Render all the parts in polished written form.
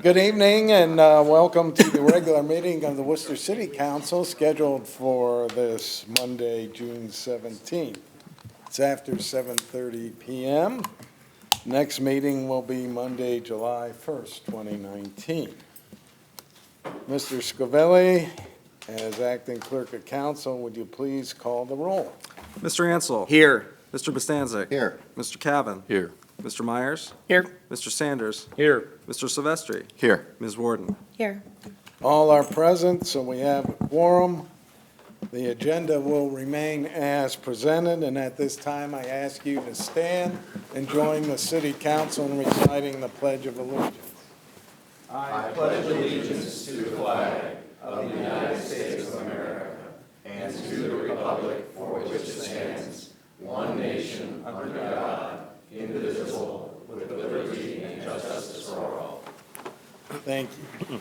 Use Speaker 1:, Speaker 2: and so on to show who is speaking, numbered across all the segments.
Speaker 1: Good evening and welcome to the regular meeting of the Worcester City Council scheduled for this Monday, June 17th. It's after 7:30 p.m. Next meeting will be Monday, July 1st, 2019. Mr. Scovelli, as acting clerk of council, would you please call the roll?
Speaker 2: Mr. Ansel.
Speaker 3: Here.
Speaker 2: Mr. Bostancic.
Speaker 3: Here.
Speaker 2: Mr. Cavan.
Speaker 3: Here.
Speaker 2: Mr. Myers.
Speaker 3: Here.
Speaker 2: Mr. Sanders.
Speaker 3: Here.
Speaker 2: Mr. Silvestri.
Speaker 3: Here.
Speaker 2: Ms. Warden.
Speaker 4: Here.
Speaker 1: All are present, so we have a quorum. The agenda will remain as presented, and at this time, I ask you to stand and join the city council in reciting the Pledge of Allegiance.
Speaker 5: I pledge allegiance to the flag of the United States of America and to the republic for which it stands, one nation, under God, indivisible, with liberty and justice for all.
Speaker 1: Thank you.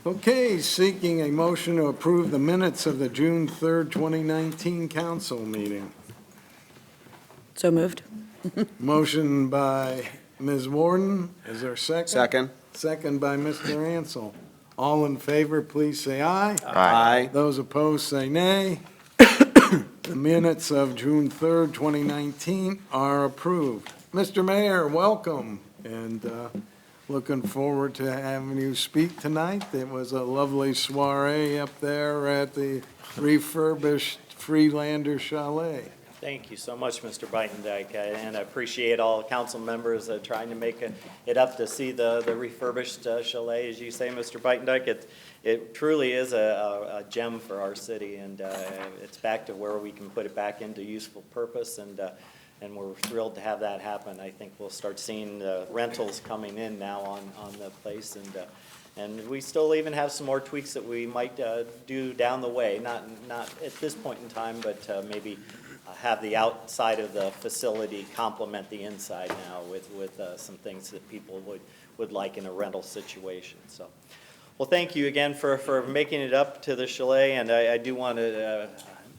Speaker 1: Okay, seeking a motion to approve the minutes of the June 3rd, 2019 council meeting.
Speaker 4: So moved.
Speaker 1: Motion by Ms. Warden. Is there a second?
Speaker 3: Second.
Speaker 1: Second by Mr. Ansel. All in favor, please say aye.
Speaker 3: Aye.
Speaker 1: Those opposed, say nay. The minutes of June 3rd, 2019 are approved. Mr. Mayor, welcome, and looking forward to having you speak tonight. It was a lovely soiree up there at the refurbished Freelander Chalet.
Speaker 6: Thank you so much, Mr. Beitendijk, and I appreciate all council members trying to make it up to see the refurbished chalet, as you say, Mr. Beitendijk. It truly is a gem for our city, and it's back to where we can put it back into useful purpose, and we're thrilled to have that happen. I think we'll start seeing rentals coming in now on the place, and we still even have some more tweaks that we might do down the way, not at this point in time, but maybe have the outside of the facility complement the inside now with some things that people would like in a rental situation. So, well, thank you again for making it up to the chalet, and I do want to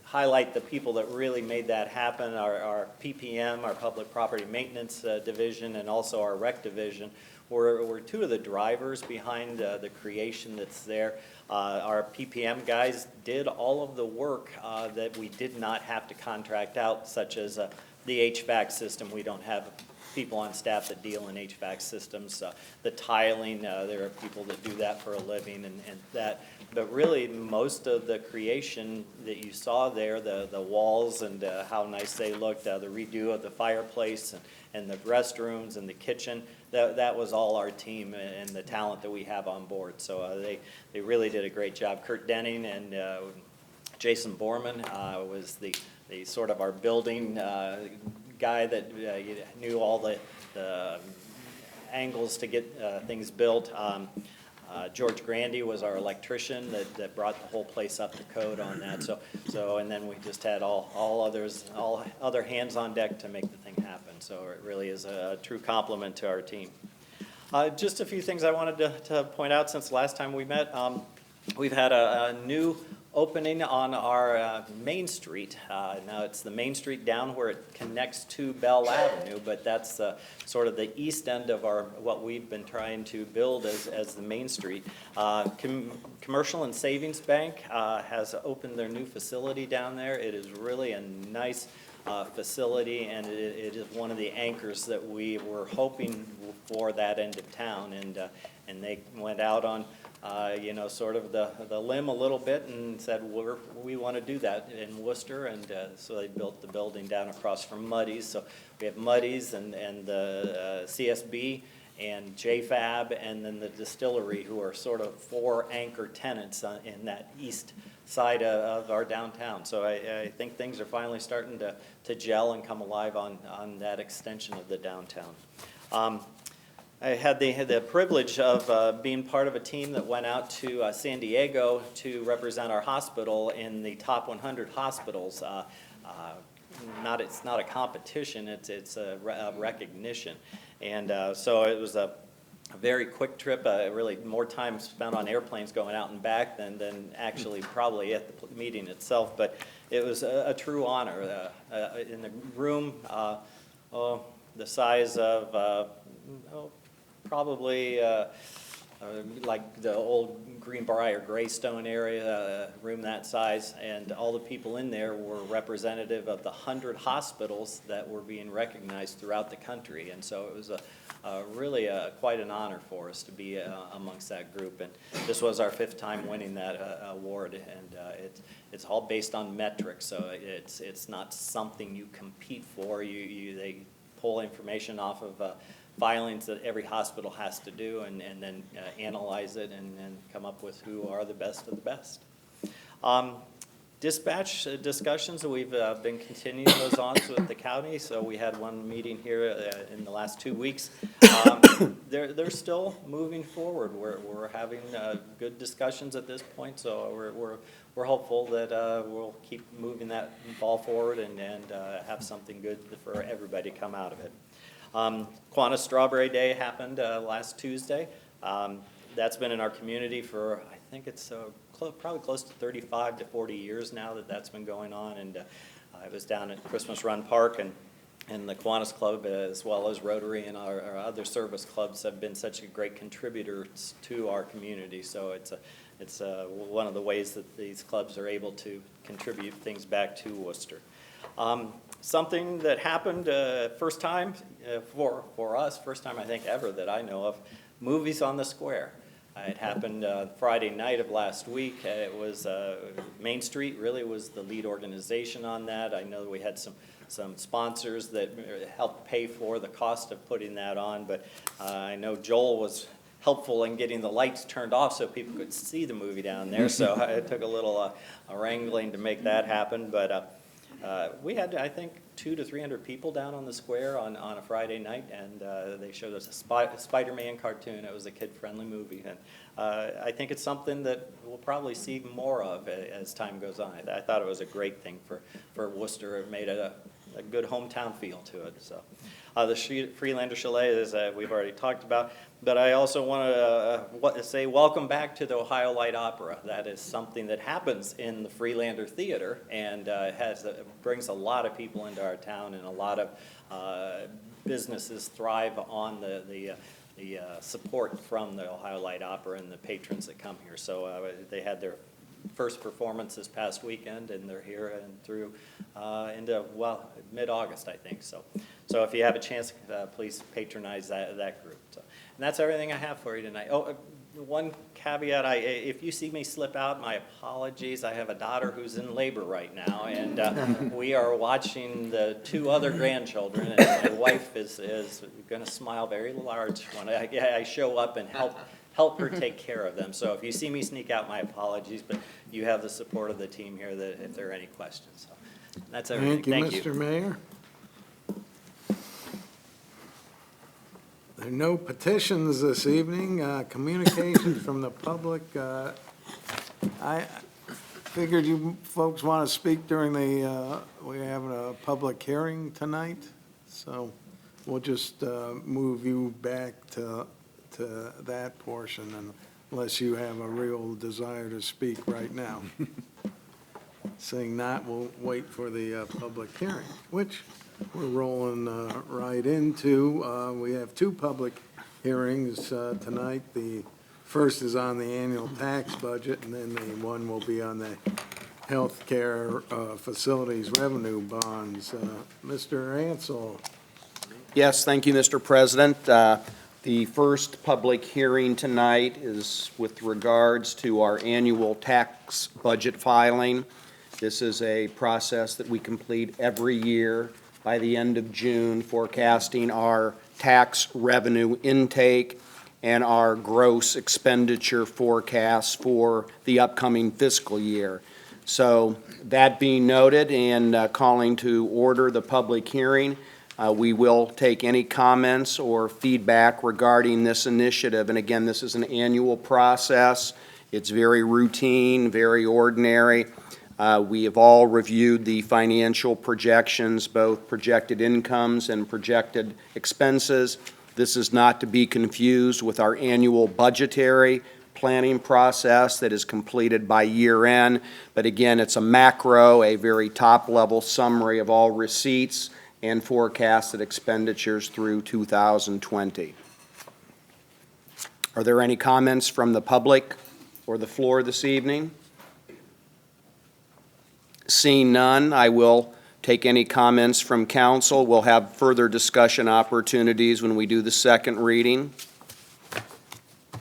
Speaker 6: highlight the people that really made that happen, our PPM, our Public Property Maintenance Division, and also our Rec Division. Were two of the drivers behind the creation that's there. Our PPM guys did all of the work that we did not have to contract out, such as the HVAC system. We don't have people on staff that deal in HVAC systems. The tiling, there are people that do that for a living and that. But really, most of the creation that you saw there, the walls and how nice they looked, the redo of the fireplace and the restrooms and the kitchen, that was all our team and the talent that we have on board. So they really did a great job. Kurt Denning and Jason Borman was the sort of our building guy that knew all the angles to get things built. George Grandy was our electrician that brought the whole place up to code on that. So and then we just had all other hands on deck to make the thing happen. So it really is a true compliment to our team. Just a few things I wanted to point out since the last time we met. We've had a new opening on our Main Street. Now it's the Main Street down where it connects to Bell Avenue, but that's sort of the east end of what we've been trying to build as the Main Street. Commercial and Savings Bank has opened their new facility down there. It is really a nice facility, and it is one of the anchors that we were hoping for that end of town, and they went out on sort of the limb a little bit and said, we want to do that in Worcester, and so they built the building down across from Muddy's. So we have Muddy's and the CSB and JFAB and then the distillery, who are sort of four anchor tenants in that east side of our downtown. So I think things are finally starting to gel and come alive on that extension of the downtown. I had the privilege of being part of a team that went out to San Diego to represent our hospital in the top 100 hospitals. It's not a competition, it's a recognition. And so it was very quick trip, really more time spent on airplanes going out and back than actually probably at the meeting itself. But it was a true honor. In the room, the size of probably like the old Greenbrier Greystone area, room that size, and all the people in there were representative of the 100 hospitals that were being recognized throughout the country. And so it was really quite an honor for us to be amongst that group. And this was our 5th time winning that award, and it's all based on metrics, so it's not something you compete for. They pull information off of filings that every hospital has to do, and then analyze it and come up with who are the best of the best. Dispatch discussions, we've been continuing those on with the county, so we had one meeting here in the last 2 weeks. They're still moving forward. We're having good discussions at this point, so we're hopeful that we'll keep moving that ball forward and have something good for everybody come out of it. Kiwanis Strawberry Day happened last Tuesday. That's been in our community for, I think it's probably close to 35 to 40 years now that's been going on. And I was down at Christmas Run Park, and the Kiwanis Club, as well as Rotary and our other service clubs, have been such a great contributors to our community. So it's one of the ways that these clubs are able to contribute things back to Worcester. Something that happened first time for us, first time I think ever that I know of, Movies on the Square. It happened Friday night of last week. It was Main Street really was the lead organization on that. I know we had some sponsors that helped pay for the cost of putting that on, but I know Joel was helpful in getting the lights turned off so people could see the movie down there. So it took a little wrangling to make that happen, but we had, I think, 200 to 300 people down on the square on a Friday night, and they showed us a Spider-Man cartoon. It was a kid-friendly movie, and I think it's something that we'll probably see more of as time goes on. I thought it was a great thing for Worcester. It made it a good hometown feel to it. So the Freelander Chalet, as we've already talked about, but I also want to say welcome back to the Ohio Light Opera. That is something that happens in the Freelander Theater, and brings a lot of people into our town, and a lot of businesses thrive on the support from the Ohio Light Opera and the patrons that come here. So they had their first performance this past weekend, and they're here and through into, well, mid-August, I think. So if you have a chance, please patronize that group. So, and that's everything I have for you tonight. Oh, one caveat, if you see me slip out, my apologies. I have a daughter who's in labor right now, and we are watching the 2 other grandchildren, and my wife is going to smile very large when I show up and help her take care of them. So if you see me sneak out, my apologies, but you have the support of the team here that if there are any questions. So that's everything.
Speaker 1: Thank you, Mr. Mayor. There are no petitions this evening. Communications from the public. I figured you folks want to speak during we're having a public hearing tonight, so we'll just move you back to that portion, unless you have a real desire to speak right now. Seeing that, we'll wait for the public hearing, which we're rolling right into. We have 2 public hearings tonight. The first is on the annual tax budget, and then the one will be on the healthcare facilities revenue bonds. Mr. Ansel.
Speaker 3: Yes, thank you, Mr. President. The first public hearing tonight is with regards to our annual tax budget filing. This is a process that we complete every year by the end of June, forecasting our tax revenue intake and our gross expenditure forecasts for the upcoming fiscal year. So that being noted, and calling to order the public hearing, we will take any comments or feedback regarding this initiative. And again, this is an annual process. It's very routine, very ordinary. We have all reviewed the financial projections, both projected incomes and projected expenses. This is not to be confused with our annual budgetary planning process that is completed by year end. But again, it's a macro, a very top-level summary of all receipts and forecasted expenditures through 2020. Are there any comments from the public or the floor this evening? Seeing none, I will take any comments from council. We'll have further discussion opportunities when we do the second reading.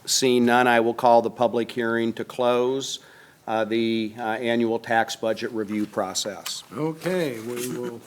Speaker 3: Seeing none, I will call the public hearing to close the annual tax budget review process.
Speaker 1: Okay, we will,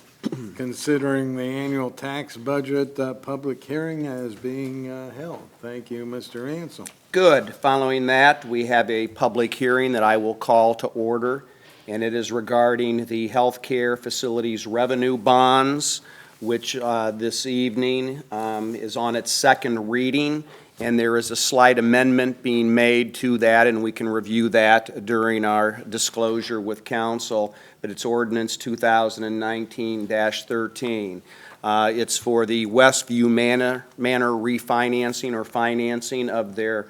Speaker 1: considering the annual tax budget public hearing as being held. Thank you, Mr. Ansel.
Speaker 3: Good. Following that, we have a public hearing that I will call to order, and it is regarding the healthcare facilities revenue bonds, which this evening is on its second reading, and there is a slight amendment being made to that, and we can review that during our disclosure with council, but it's ordinance 2019-13. It's for the Westview Manor refinancing or financing of their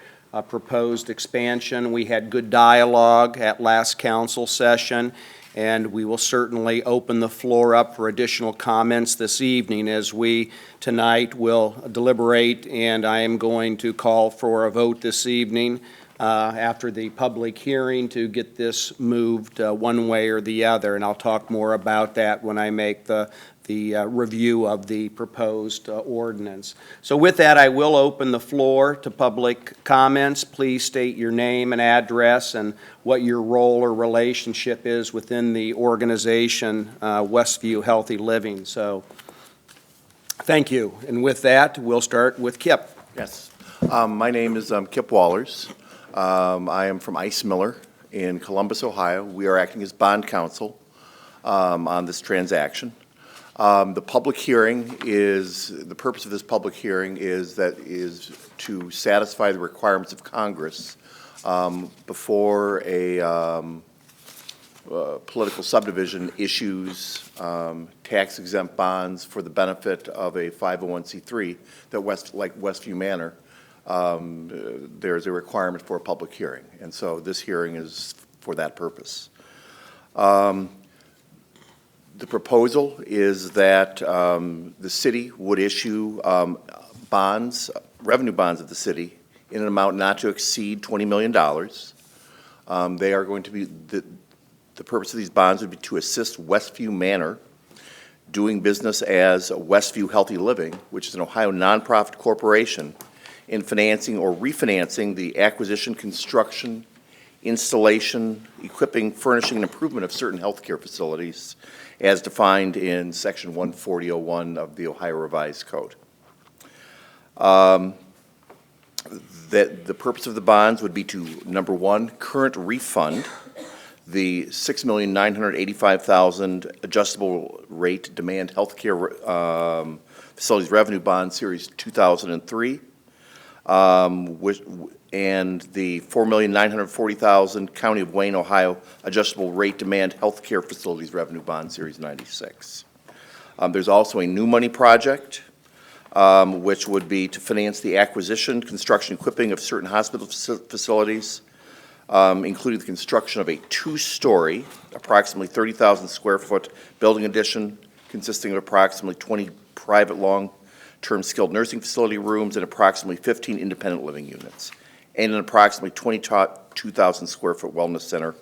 Speaker 3: proposed expansion. We had good dialogue at last council session, and we will certainly open the floor up for additional comments this evening as we tonight will deliberate, and I am going to call for a vote this evening after the public hearing to get this moved one way or the other, and I'll talk more about that when I make the review of the proposed ordinance. So with that, I will open the floor to public comments. Please state your name and address and what your role or relationship is within the organization, Westview Healthy Living. So thank you. And with that, we'll start with Kip.
Speaker 5: Yes. My name is Kip Wallers. I am from Ice Miller in Columbus, Ohio. We are acting as bond counsel on this transaction. The public hearing is, the purpose of this public hearing is to satisfy the requirements of Congress before a political subdivision issues tax-exempt bonds for the benefit of a 501c3 that like Westview Manor, there's a requirement for a public hearing. And so this hearing is for that purpose. The proposal is that the city would issue bonds, revenue bonds of the city, in an amount not to exceed $20 million. They are going to be, the purpose of these bonds would be to assist Westview Manor doing business as Westview Healthy Living, which is an Ohio nonprofit corporation, in financing or refinancing the acquisition, construction, installation, equipping, furnishing, and improvement of certain healthcare facilities as defined in Section 140.01 of the Ohio Revised Code. The purpose of the bonds would be to, number one, current refund the $6,985,000 adjustable rate demand healthcare facilities revenue bond series 2003, and the $4,940,000 County of Wayne, Ohio adjustable rate demand healthcare facilities revenue bond series 96. There's also a new money project, which would be to finance the acquisition, construction, equipping of certain hospital facilities, including the construction of a two-story, approximately 30,000 square foot building addition consisting of approximately 20 private long-term skilled nursing facility rooms and approximately 15 independent living units, and an approximately 22,000 square foot wellness center,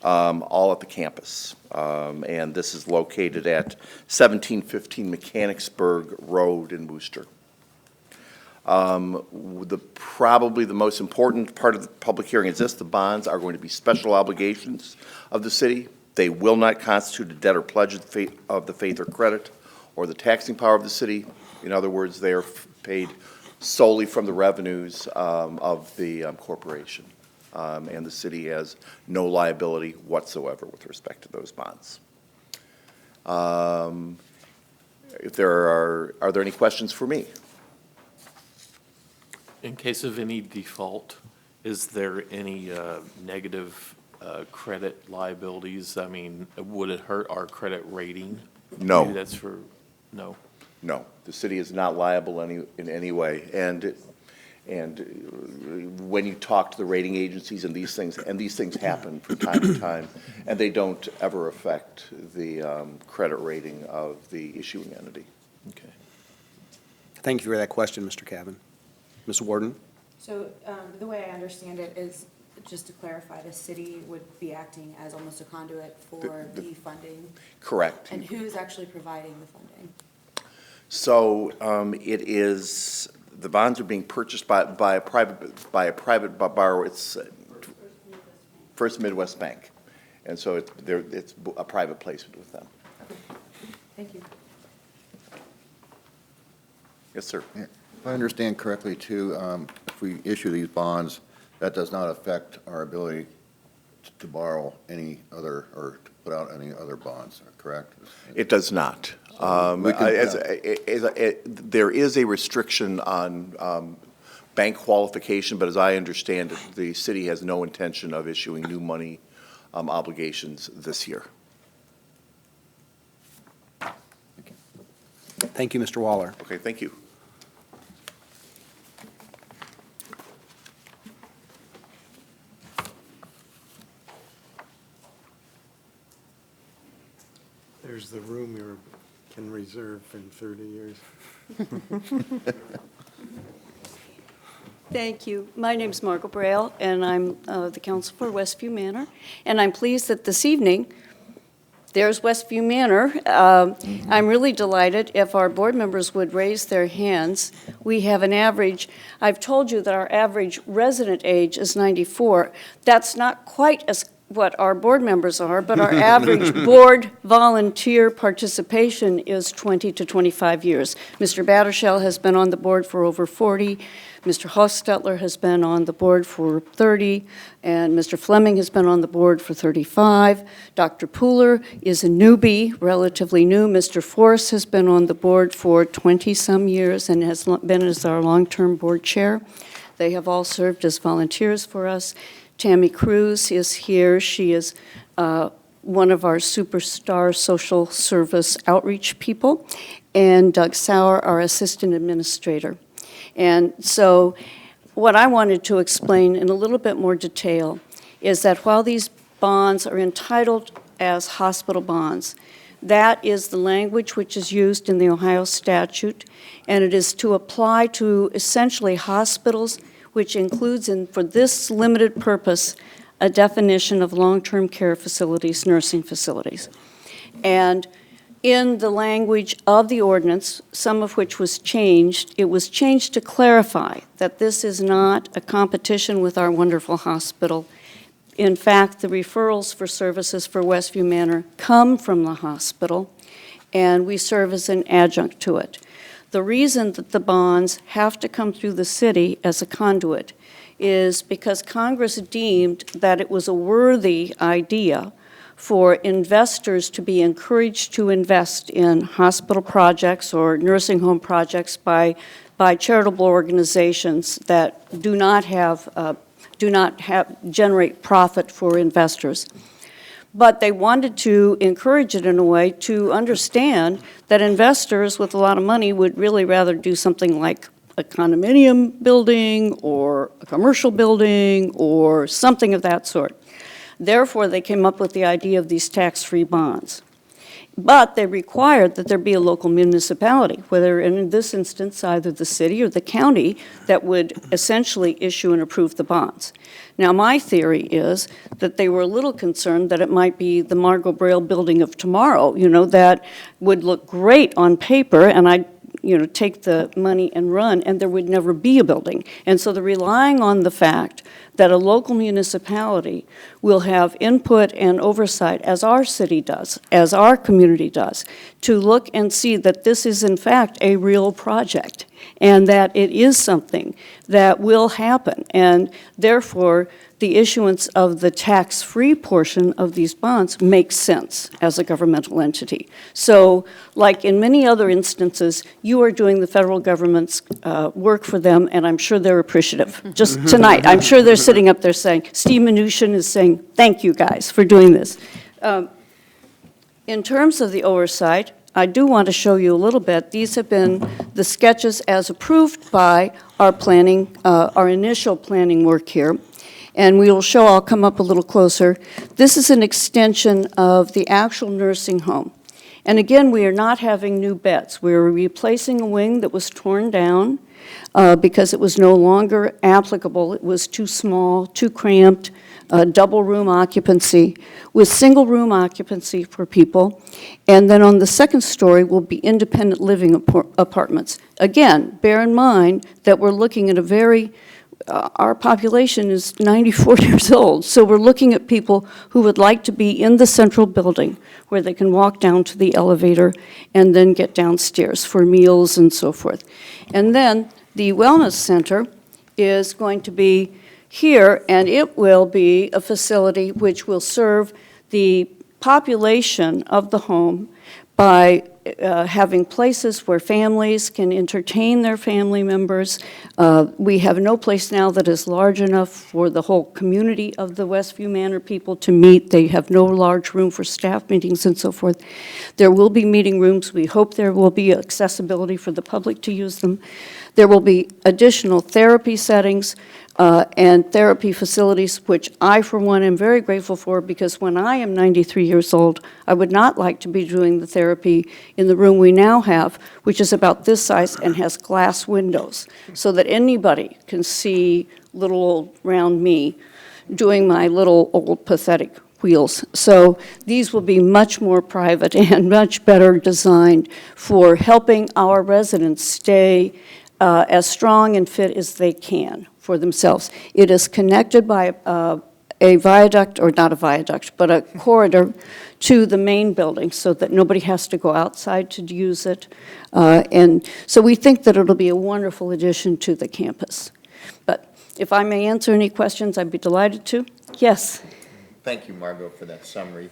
Speaker 5: all at the campus. And this is located at 1715 Mechanicsburg Road in Worcester. Probably the most important part of the public hearing is this: the bonds are going to be special obligations of the city. They will not constitute a debt or pledge of the faith or credit or the taxing power of the city. In other words, they are paid solely from the revenues of the corporation. And the city has no liability whatsoever with respect to those bonds. If there are there any questions for me?
Speaker 7: In case of any default, is there any negative credit liabilities? I mean, would it hurt our credit rating?
Speaker 5: No.
Speaker 7: Maybe that's for, no?
Speaker 5: No, the city is not liable in any way. And when you talk to the rating agencies and these things happen from time to time, and they don't ever affect the credit rating of the issuing entity.
Speaker 7: Okay.
Speaker 3: Thank you for that question, Mr. Cavan. Ms. Warden?
Speaker 8: So the way I understand it is, just to clarify, the city would be acting as almost a conduit for the funding?
Speaker 5: Correct.
Speaker 8: And who's actually providing the funding?
Speaker 5: So it is, the bonds are being purchased by a private borrower. It's First Midwest Bank. And so it's a private placement with them.
Speaker 8: Thank you.
Speaker 5: Yes, sir.
Speaker 9: If I understand correctly, too, if we issue these bonds, that does not affect our ability to borrow any other, or to put out any other bonds, correct?
Speaker 5: It does not.
Speaker 9: We can-
Speaker 5: There is a restriction on bank qualification, but as I understand it, the city has no intention of issuing new money obligations this year.
Speaker 3: Thank you, Mr. Waller.
Speaker 5: Okay, thank you.
Speaker 1: There's the room you can reserve in 30 years.
Speaker 10: Thank you. My name's Margot Braille, and I'm the counsel for Westview Manor. And I'm pleased that this evening, there's Westview Manor. I'm really delighted if our board members would raise their hands. We have an average, I've told you that our average resident age is 94. That's not quite as what our board members are, but our average board volunteer participation is 20 to 25 years. Mr. Battershell has been on the board for over 40. Mr. Hostetler has been on the board for 30, and Mr. Fleming has been on the board for 35. Dr. Pooler is a newbie, relatively new. Mr. Force has been on the board for 20-some years and has been as our long-term board chair. They have all served as volunteers for us. Tammy Cruz is here. She is one of our superstar social service outreach people, and Doug Sauer, our assistant administrator. And so what I wanted to explain in a little bit more detail is that while these bonds are entitled as hospital bonds, that is the language which is used in the Ohio statute, and it is to apply to essentially hospitals, which includes, for this limited purpose, a definition of long-term care facilities, nursing facilities. And in the language of the ordinance, some of which was changed, it was changed to clarify that this is not a competition with our wonderful hospital. In fact, the referrals for services for Westview Manor come from the hospital, and we serve as an adjunct to it. The reason that the bonds have to come through the city as a conduit is because Congress deemed that it was a worthy idea for investors to be encouraged to invest in hospital projects or nursing home projects by charitable organizations that do not generate profit for investors. But they wanted to encourage it in a way to understand that investors with a lot of money would really rather do something like a condominium building or a commercial building or something of that sort. Therefore, they came up with the idea of these tax-free bonds. But they required that there be a local municipality, whether in this instance either the city or the county, that would essentially issue and approve the bonds. Now, my theory is that they were a little concerned that it might be the Margot Braille building of tomorrow, that would look great on paper, and I'd take the money and run, and there would never be a building. And so they're relying on the fact that a local municipality will have input and oversight, as our city does, as our community does, to look and see that this is in fact a real project, and that it is something that will happen. And therefore, the issuance of the tax-free portion of these bonds makes sense as a governmental entity. So, like in many other instances, you are doing the federal government's work for them, and I'm sure they're appreciative. Just tonight, I'm sure they're sitting up there saying, Steve Mnuchin is saying, thank you guys for doing this. In terms of the oversight, I do want to show you a little bit. These have been the sketches as approved by our planning, our initial planning work here. And we will show, I'll come up a little closer. This is an extension of the actual nursing home. And again, we are not having new beds. We're replacing a wing that was torn down because it was no longer applicable. It was too small, too cramped, double room occupancy, with single room occupancy for people. And then on the second story will be independent living apartments. Again, bear in mind that we're looking at a very, our population is 94 years old, so we're looking at people who would like to be in the central building where they can walk down to the elevator and then get downstairs for meals and so forth. And then the wellness center is going to be here, and it will be a facility which will serve the population of the home by having places where families can entertain their family members. We have no place now that is large enough for the whole community of the Westview Manor people to meet. They have no large room for staff meetings and so forth. There will be meeting rooms. We hope there will be accessibility for the public to use them. There will be additional therapy settings and therapy facilities, which I, for one, am very grateful for, because when I am 93 years old, I would not like to be doing the therapy in the room we now have, which is about this size and has glass windows, so that anybody can see little old round me doing my little old pathetic wheels. So these will be much more private and much better designed for helping our residents stay as strong and fit as they can for themselves. It is connected by a viaduct, or not a viaduct, but a corridor to the main building so that nobody has to go outside to use it. And so we think that it'll be a wonderful addition to the campus. But if I may answer any questions, I'd be delighted to. Yes?
Speaker 5: Thank you, Margot, for that summary.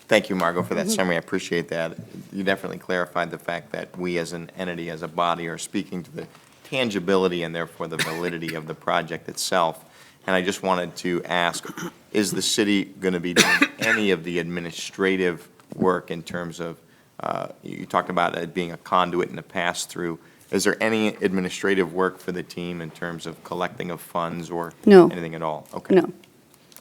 Speaker 5: Thank you, Margot, for that summary. I appreciate that. You definitely clarified the fact that we as an entity, as a body, are speaking to the tangibility and therefore the validity of the project itself. And I just wanted to ask, is the city going to be doing any of the administrative work in terms of, you talked about it being a conduit and a pass-through. Is there any administrative work for the team in terms of collecting of funds or
Speaker 10: No.
Speaker 5: anything at all? Okay.
Speaker 10: No.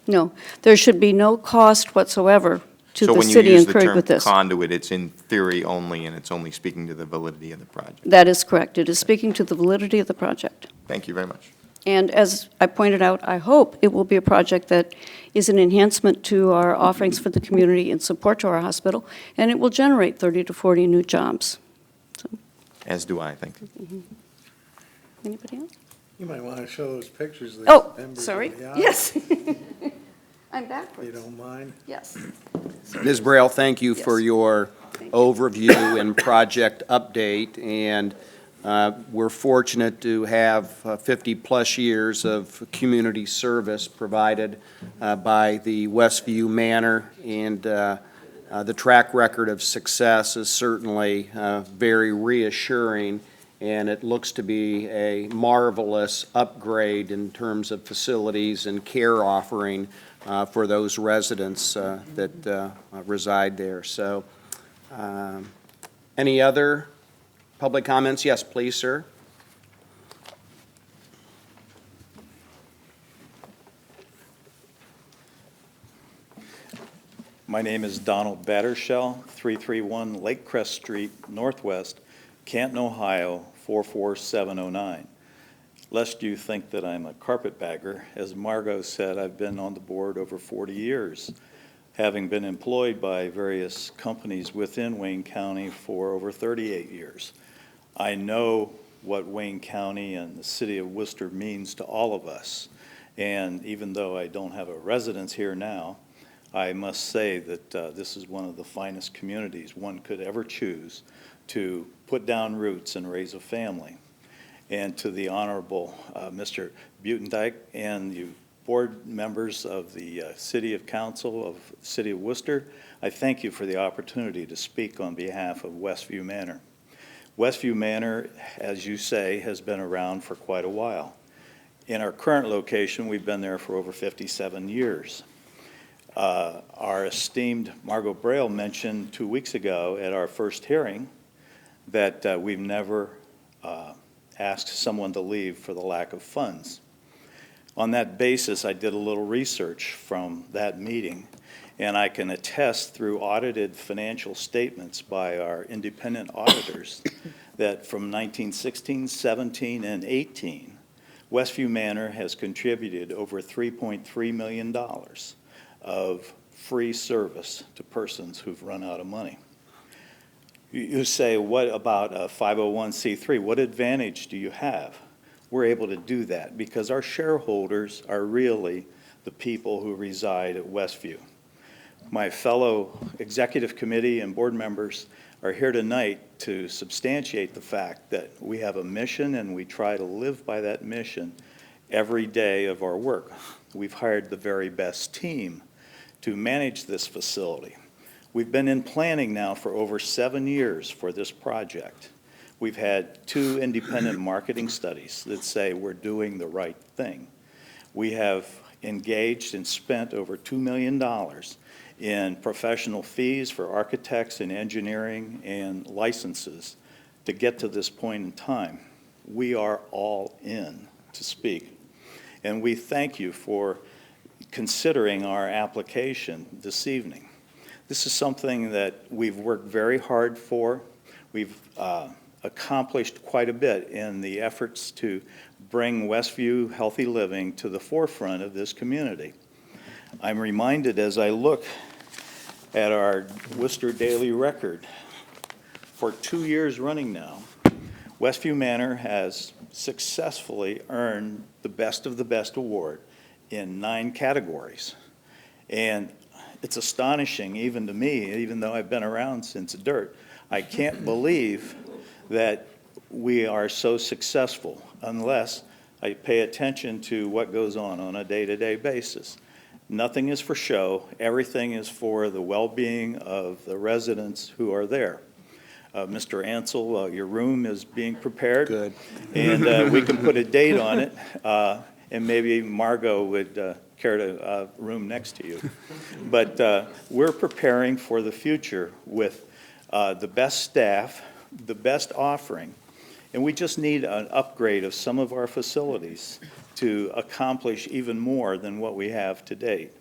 Speaker 10: No. There should be no cost whatsoever to
Speaker 5: So
Speaker 10: the
Speaker 5: when you
Speaker 10: city
Speaker 5: use the
Speaker 10: incurred
Speaker 5: term
Speaker 10: with this.
Speaker 5: conduit, it's in theory only, and it's only speaking to the validity of the project.
Speaker 10: That is correct. It is speaking to the validity of the project.
Speaker 5: Thank you very much.
Speaker 10: And as I pointed out, I hope it will be a project that is an enhancement to our offerings for the community and support to our hospital, and it will generate 30 to 40 new jobs.
Speaker 5: As do I, thank you.
Speaker 10: Anybody else?
Speaker 1: You might want to show those pictures. of the
Speaker 10: Oh,
Speaker 1: members of
Speaker 10: sorry.
Speaker 1: the
Speaker 10: Yes. I'm
Speaker 1: If
Speaker 10: backwards.
Speaker 1: you don't mind.
Speaker 10: Yes.
Speaker 3: Ms. Braille, thank you for
Speaker 10: Yes.
Speaker 3: your
Speaker 10: Thank you.
Speaker 3: overview and project update, and we're fortunate to have 50-plus years of community service provided by the Westview Manor, and the track record of success is certainly very reassuring, and it looks to be a marvelous upgrade in terms of facilities and care offering for those residents that reside there. So, any other public comments? Yes, please, sir.
Speaker 11: My name is Donald Battershell, 331 Lake Crest Street, Northwest, Canton, Ohio, 44709. Lest you think that I'm a carpetbagger, as Margot said, I've been on the board over 40 years, having been employed by various companies within Wayne County for over 38 years. I know what Wayne County and the city of Worcester means to all of us. And even though I don't have a residence here now, I must say that this is one of the finest communities one could ever choose to put down roots and raise a family. And to the Honorable Mr. Buitendijk and you board members of the City of Council of the City of Worcester, I thank you for the opportunity to speak on behalf of Westview Manor. Westview Manor, as you say, has been around for quite a while. In our current location, we've been there for over 57 years. Our esteemed Margot Braille mentioned 2 weeks ago at our first hearing that we've never asked someone to leave for the lack of funds. On that basis, I did a little research from that meeting, and I can attest through audited financial statements by our independent auditors that from 1916, 17, and 18, Westview Manor has contributed over $3.3 million of free service to persons who've run out of money. You say, what about a 501c3? What advantage do you have? We're able to do that because our shareholders are really the people who reside at Westview. My fellow executive committee and board members are here tonight to substantiate the fact that we have a mission and we try to live by that mission every day of our work. We've hired the very best team to manage this facility. We've been in planning now for over 7 years for this project. We've had 2 independent marketing studies that say we're doing the right thing. We have engaged and spent over $2 million in professional fees for architects and engineering and licenses to get to this point in time. We are all in, to speak. And we thank you for considering our application this evening. This is something that we've worked very hard for. We've accomplished quite a bit in the efforts to bring Westview Healthy Living to the forefront of this community. I'm reminded as I look at our Worcester Daily Record, for 2 years running now, Westview Manor has successfully earned the Best of the Best award in 9 categories. And it's astonishing even to me, even though I've been around since dirt. I can't believe that we are so successful unless I pay attention to what goes on a day-to-day basis. Nothing is for show. Everything is for the well-being of the residents who are there. Mr. Ansel, your room is being prepared.
Speaker 3: Good.
Speaker 11: And we can put a date on it, and maybe Margot would care to room next to you. But we're preparing for the future with the best staff, the best offering, and we just need an upgrade of some of our facilities to accomplish even more than what we have to date.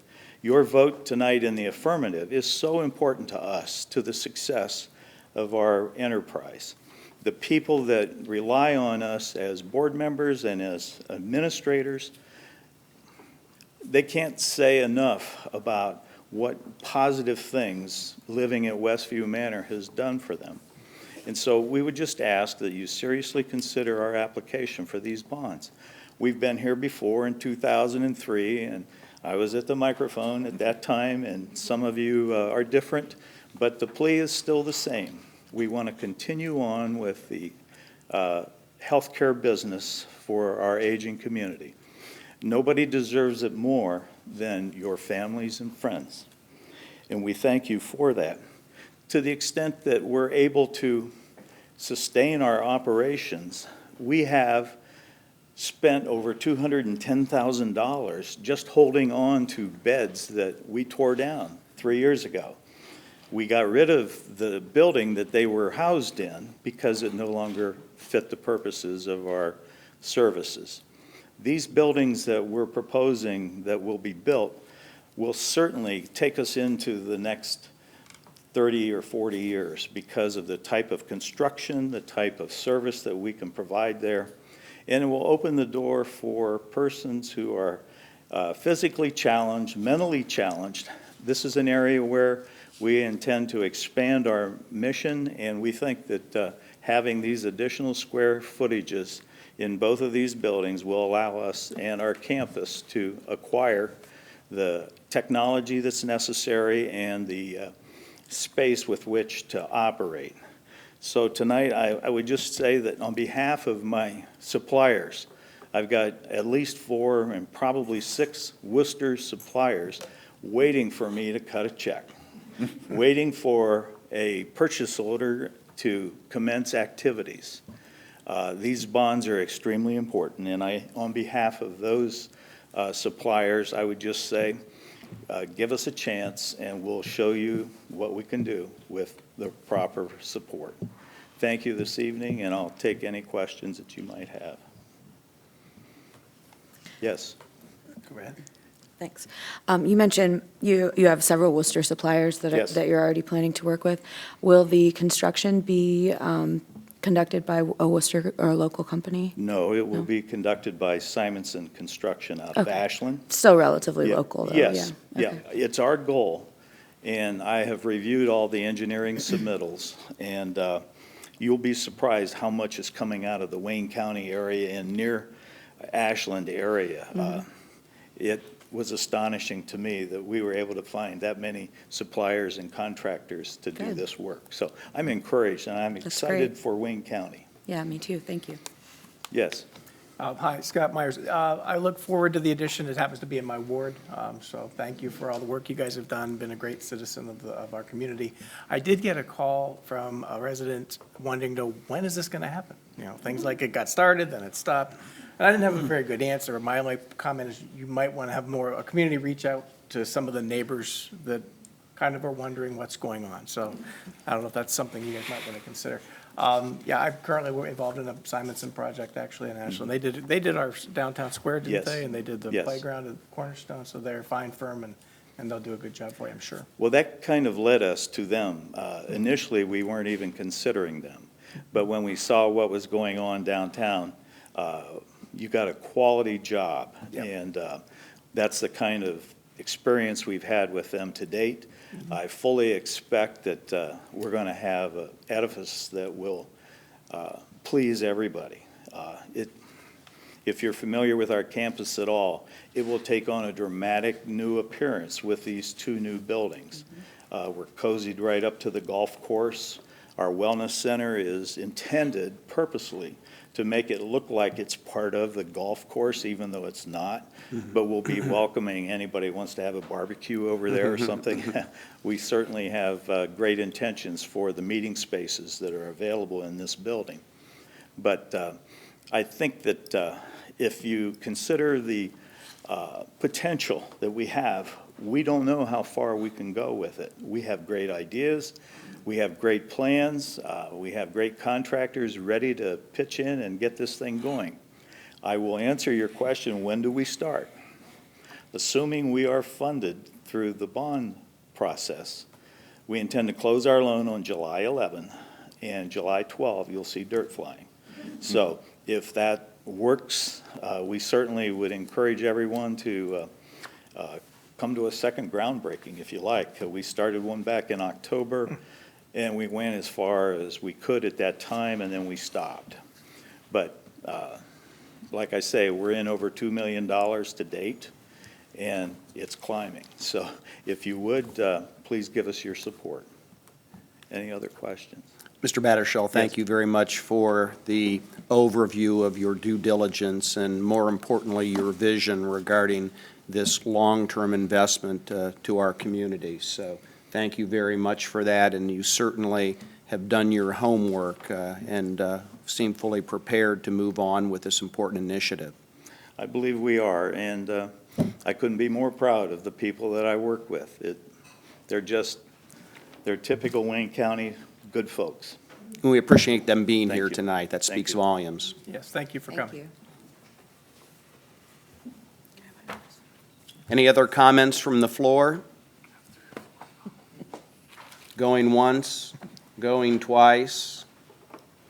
Speaker 11: Your vote tonight in the affirmative is so important to us, to the success of our enterprise. The people that rely on us as board members and as administrators, they can't say enough about what positive things living at Westview Manor has done for them. And so we would just ask that you seriously consider our application for these bonds. We've been here before in 2003, and I was at the microphone at that time, and some of you are different, but the plea is still the same. We want to continue on with the healthcare business for our aging community. Nobody deserves it more than your families and friends, and we thank you for that. To the extent that we're able to sustain our operations, we have spent over $210,000 just holding on to beds that we tore down 3 years ago. We got rid of the building that they were housed in because it no longer fit the purposes of our services. These buildings that we're proposing that will be built will certainly take us into the next 30 or 40 years because of the type of construction, the type of service that we can provide there. And it will open the door for persons who are physically challenged, mentally challenged. This is an area where we intend to expand our mission, and we think that having these additional square footages in both of these buildings will allow us and our campus to acquire the technology that's necessary and the space with which to operate. So tonight, I would just say that on behalf of my suppliers, I've got at least 4 and probably 6 Worcester suppliers waiting for me to cut a check, waiting for a purchase order to commence activities. These bonds are extremely important, and on behalf of those suppliers, I would just say, give us a chance, and we'll show you what we can do with the proper support. Thank you this evening, and I'll take any questions that you might have. Yes?
Speaker 8: Go ahead. Thanks. You mentioned you have several Worcester suppliers
Speaker 11: Yes.
Speaker 8: that you're already planning to work with. Will the construction be conducted by a Worcester or a local company?
Speaker 11: No, it will
Speaker 8: No.
Speaker 11: be conducted by Simonson Construction out of
Speaker 8: Okay.
Speaker 11: Ashland.
Speaker 8: Still relatively
Speaker 11: Yeah.
Speaker 8: local, though,
Speaker 11: Yes,
Speaker 8: yeah.
Speaker 11: yeah,
Speaker 8: Okay.
Speaker 11: it's our goal, and I have reviewed all the engineering submittals, and you'll be surprised how much is coming out of the Wayne County area and near Ashland area. It was astonishing to me that we were able to find that many suppliers and contractors to do
Speaker 8: Good.
Speaker 11: this work. So I'm encouraged, and I'm
Speaker 8: That's
Speaker 11: excited
Speaker 8: great.
Speaker 11: for Wayne County.
Speaker 8: Yeah, me too. Thank you.
Speaker 11: Yes.
Speaker 5: Hi, Scott Myers. I look forward to the addition. It happens to be in my ward, so thank you for all the work you guys have done, been a great citizen of our community. I did get a call from a resident wanting to know, when is this going to happen? You know, things like it got started, then it stopped. And I didn't have a very good answer. My only comment is you might want to have a community reach out to some of the neighbors that kind of are wondering what's going on. So I don't know if that's something you guys might want to consider. Yeah, I'm currently involved in a Simonson project actually in Ashland. They did our downtown square, didn't
Speaker 11: Yes.
Speaker 5: they? And they did the
Speaker 11: Yes.
Speaker 5: playground at Cornerstone, so they're a fine firm and they'll do a good job for you, I'm sure.
Speaker 11: Well, that kind of led us to them. Initially, we weren't even considering them. But when we saw what was going on downtown, you got a quality job.
Speaker 5: Yep.
Speaker 11: And that's the kind of experience we've had with them to date. I fully expect that we're going to have an edifice that will please everybody. If you're familiar with our campus at all, it will take on a dramatic new appearance with these two new buildings. We're cozied right up to the golf course. Our wellness center is intended purposely to make it look like it's part of the golf course, even though it's not. But we'll be welcoming anybody who wants to have a barbecue over there or something. We certainly have great intentions for the meeting spaces that are available in this building. But I think that if you consider the potential that we have, we don't know how far we can go with it. We have great ideas. We have great plans. We have great contractors ready to pitch in and get this thing going. I will answer your question, when do we start? Assuming we are funded through the bond process, we intend to close our loan on July 11, and July 12, you'll see dirt flying. So if that works, we certainly would encourage everyone to come to a second groundbreaking, if you like. We started one back in October, and we went as far as we could at that time, and then we stopped. But like I say, we're in over $2 million to date, and it's climbing. So if you would, please give us your support. Any other questions?
Speaker 3: Mr. Battershell, thank
Speaker 11: Yes.
Speaker 3: you very much for the overview of your due diligence and, more importantly, your vision regarding this long-term investment to our community. So thank you very much for that, and you certainly have done your homework and seem fully prepared to move on with this important initiative.
Speaker 11: I believe we are, and I couldn't be more proud of the people that I work with. They're typical Wayne County good folks.
Speaker 3: And we appreciate them being
Speaker 11: Thank
Speaker 3: here
Speaker 11: you.
Speaker 3: tonight. That
Speaker 11: Thank
Speaker 3: speaks
Speaker 11: you.
Speaker 3: volumes.
Speaker 5: Yes, thank you for coming.
Speaker 8: Thank you.
Speaker 3: Any other comments from the floor? Going once, going twice.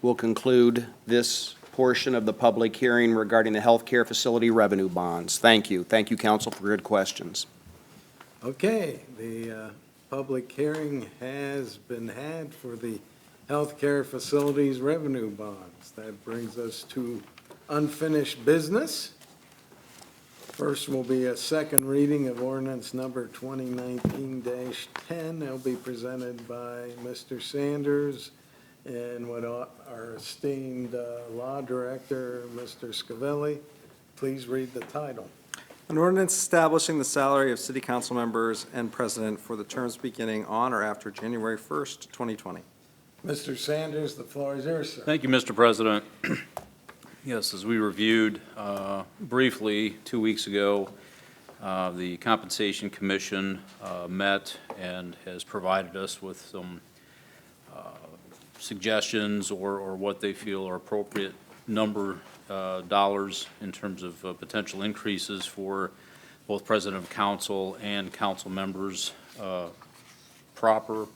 Speaker 3: We'll conclude this portion of the public hearing regarding the healthcare facility revenue bonds. Thank you. Thank you, council, for good questions.
Speaker 1: Okay, the public hearing has been had for the healthcare facilities revenue bonds. That brings us to unfinished business. First will be a second reading of ordinance number 2019-10. They'll be presented by Mr. Sanders and what our esteemed law director, Mr. Scavelli. Please read the title.
Speaker 2: An ordinance establishing the salary of city council members and president for the terms beginning on or after January 1st, 2020.
Speaker 1: Mr. Sanders, the floor is yours, sir.
Speaker 12: Thank you, Mr. President. Yes, as we reviewed briefly 2 weeks ago,
Speaker 5: The Compensation Commission met and has provided us with some suggestions or what they feel are appropriate dollars in terms of potential increases for both President of Council and council members proper.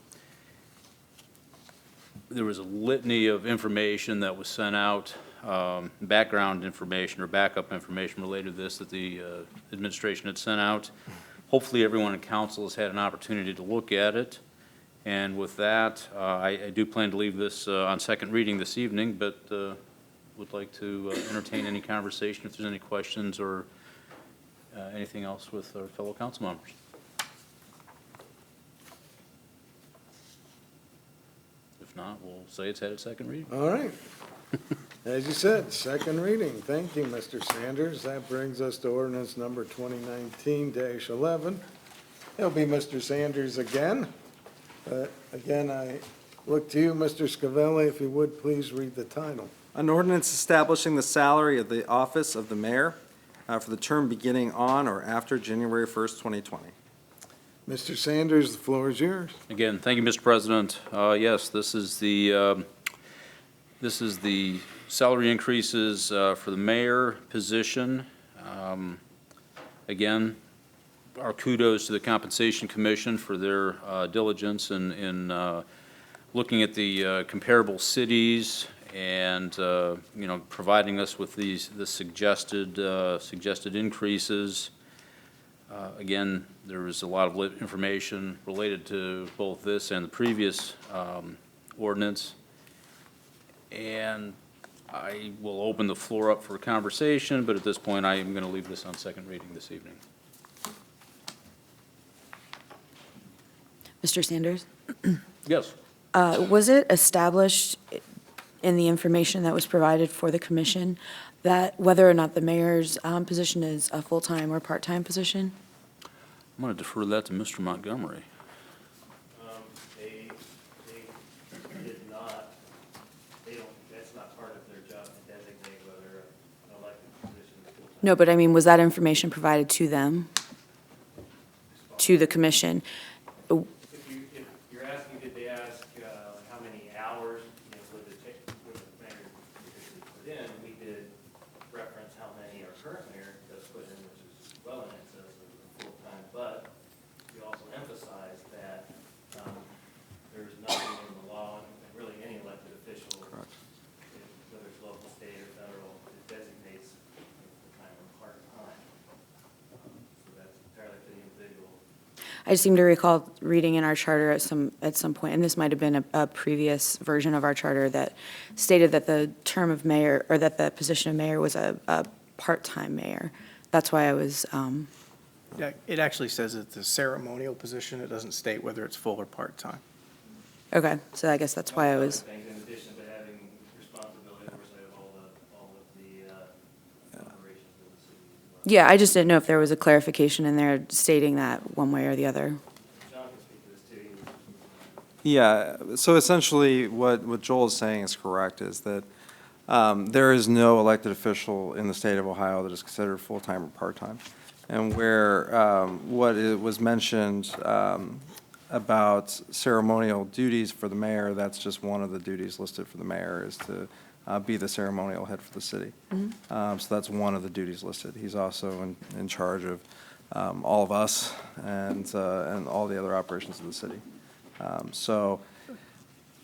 Speaker 5: There was a litany of information that was sent out, background information or backup information related to this that the administration had sent out. Hopefully everyone in council has had an opportunity to look at it. And with that, I do plan to leave this on second reading this evening, but would like to entertain any conversation if there's any questions or anything else with our fellow council members. If not, we'll say it's had its second reading.
Speaker 1: All right. As you said, second reading. Thank you, Mr. Sanders. That brings us to ordinance number 2019-11. It'll be Mr. Sanders again. But again, I look to you, Mr. Scavelli, if you would please read the title.
Speaker 2: An ordinance establishing the salary of the office of the mayor for the term beginning on or after January 1st, 2020.
Speaker 1: Mr. Sanders, the floor is yours.
Speaker 5: Again, thank you, Mr. President. Yes, this is the salary increases for the mayor position. Again, our kudos to the Compensation Commission for their diligence in looking at the comparable cities and providing us with the suggested increases. Again, there was a lot of information related to both this and the previous ordinance. And I will open the floor up for conversation, but at this point, I am going to leave this on second reading this evening.
Speaker 4: Mr. Sanders?
Speaker 5: Yes.
Speaker 4: Was it established in the information that was provided for the commission that whether or not the mayor's position is a full-time or part-time position?
Speaker 5: I'm going to defer that to Mr. Montgomery.
Speaker 6: They did not, that's not part of their job to designate whether an elected position is full-time.
Speaker 4: No, but I mean, was that information provided to them, to the commission?
Speaker 6: If you're asking, did they ask how many hours, would the mayor usually put in, we did reference how many our current mayor does put in, which is well in excess of full-time, but we also emphasized that there's nothing in the law, and really any elected official, whether it's local, state, or federal, that designates full-time or part-time. So that's entirely to the individual.
Speaker 4: I seem to recall reading in our charter at some point, and this might have been a previous version of our charter that stated that the term of mayor, or that the position of mayor was a part-time mayor. That's why I was,
Speaker 12: Yeah, it actually says it's a ceremonial position. It doesn't state whether it's full or part-time.
Speaker 4: okay, so I guess that's why I was,
Speaker 6: Things in addition to having responsibility oversight of all of the operations of the city as well.
Speaker 4: yeah, I just didn't know if there was a clarification in there stating that one way or the other.
Speaker 6: John can speak to this too.
Speaker 2: Yeah, so essentially what Joel is saying is correct, is that there is no elected official in the state of Ohio that is considered full-time or part-time. And where what it was mentioned about ceremonial duties for the mayor, that's just one of the duties listed for the mayor, is to be the ceremonial head for the city. So that's one of the duties listed. He's also in charge of all of us and all the other operations of the city. So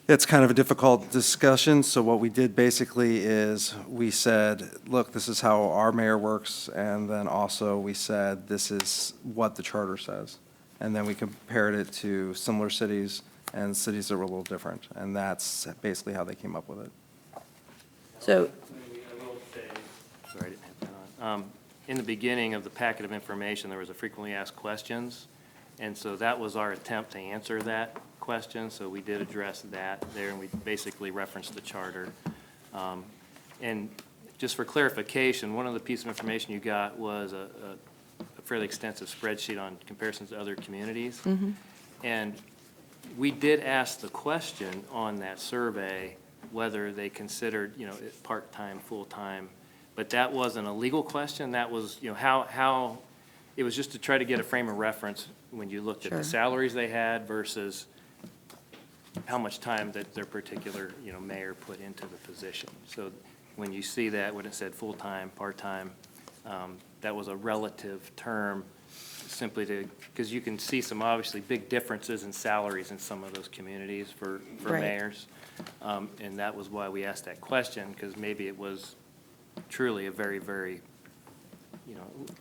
Speaker 2: it's kind of a difficult discussion. So what we did basically is we said, look, this is how our mayor works. And then also we said, this is what the charter says. And then we compared it to similar cities and cities that were a little different. And that's basically how they came up with it.
Speaker 4: So,
Speaker 6: I will say, sorry, I didn't have that on. In the beginning of the packet of information, there was a frequently asked questions. And so that was our attempt to answer that question. So we did address that there, and we basically referenced the charter. And just for clarification, one of the pieces of information you got was a fairly extensive spreadsheet on comparisons to other communities. And we did ask the question on that survey whether they considered, it part-time, full-time, but that wasn't a legal question. That was, how
Speaker 7: it was just to try to get a frame of reference when you looked at
Speaker 4: Sure.
Speaker 7: the salaries they had versus how much time that their particular, mayor put into the position. So when you see that, when it said full-time, part-time, that was a relative term simply because you can see some obviously big differences in salaries in some of those communities for
Speaker 4: Right.
Speaker 7: mayors. And that was why we asked that question, because maybe it was truly a very, very,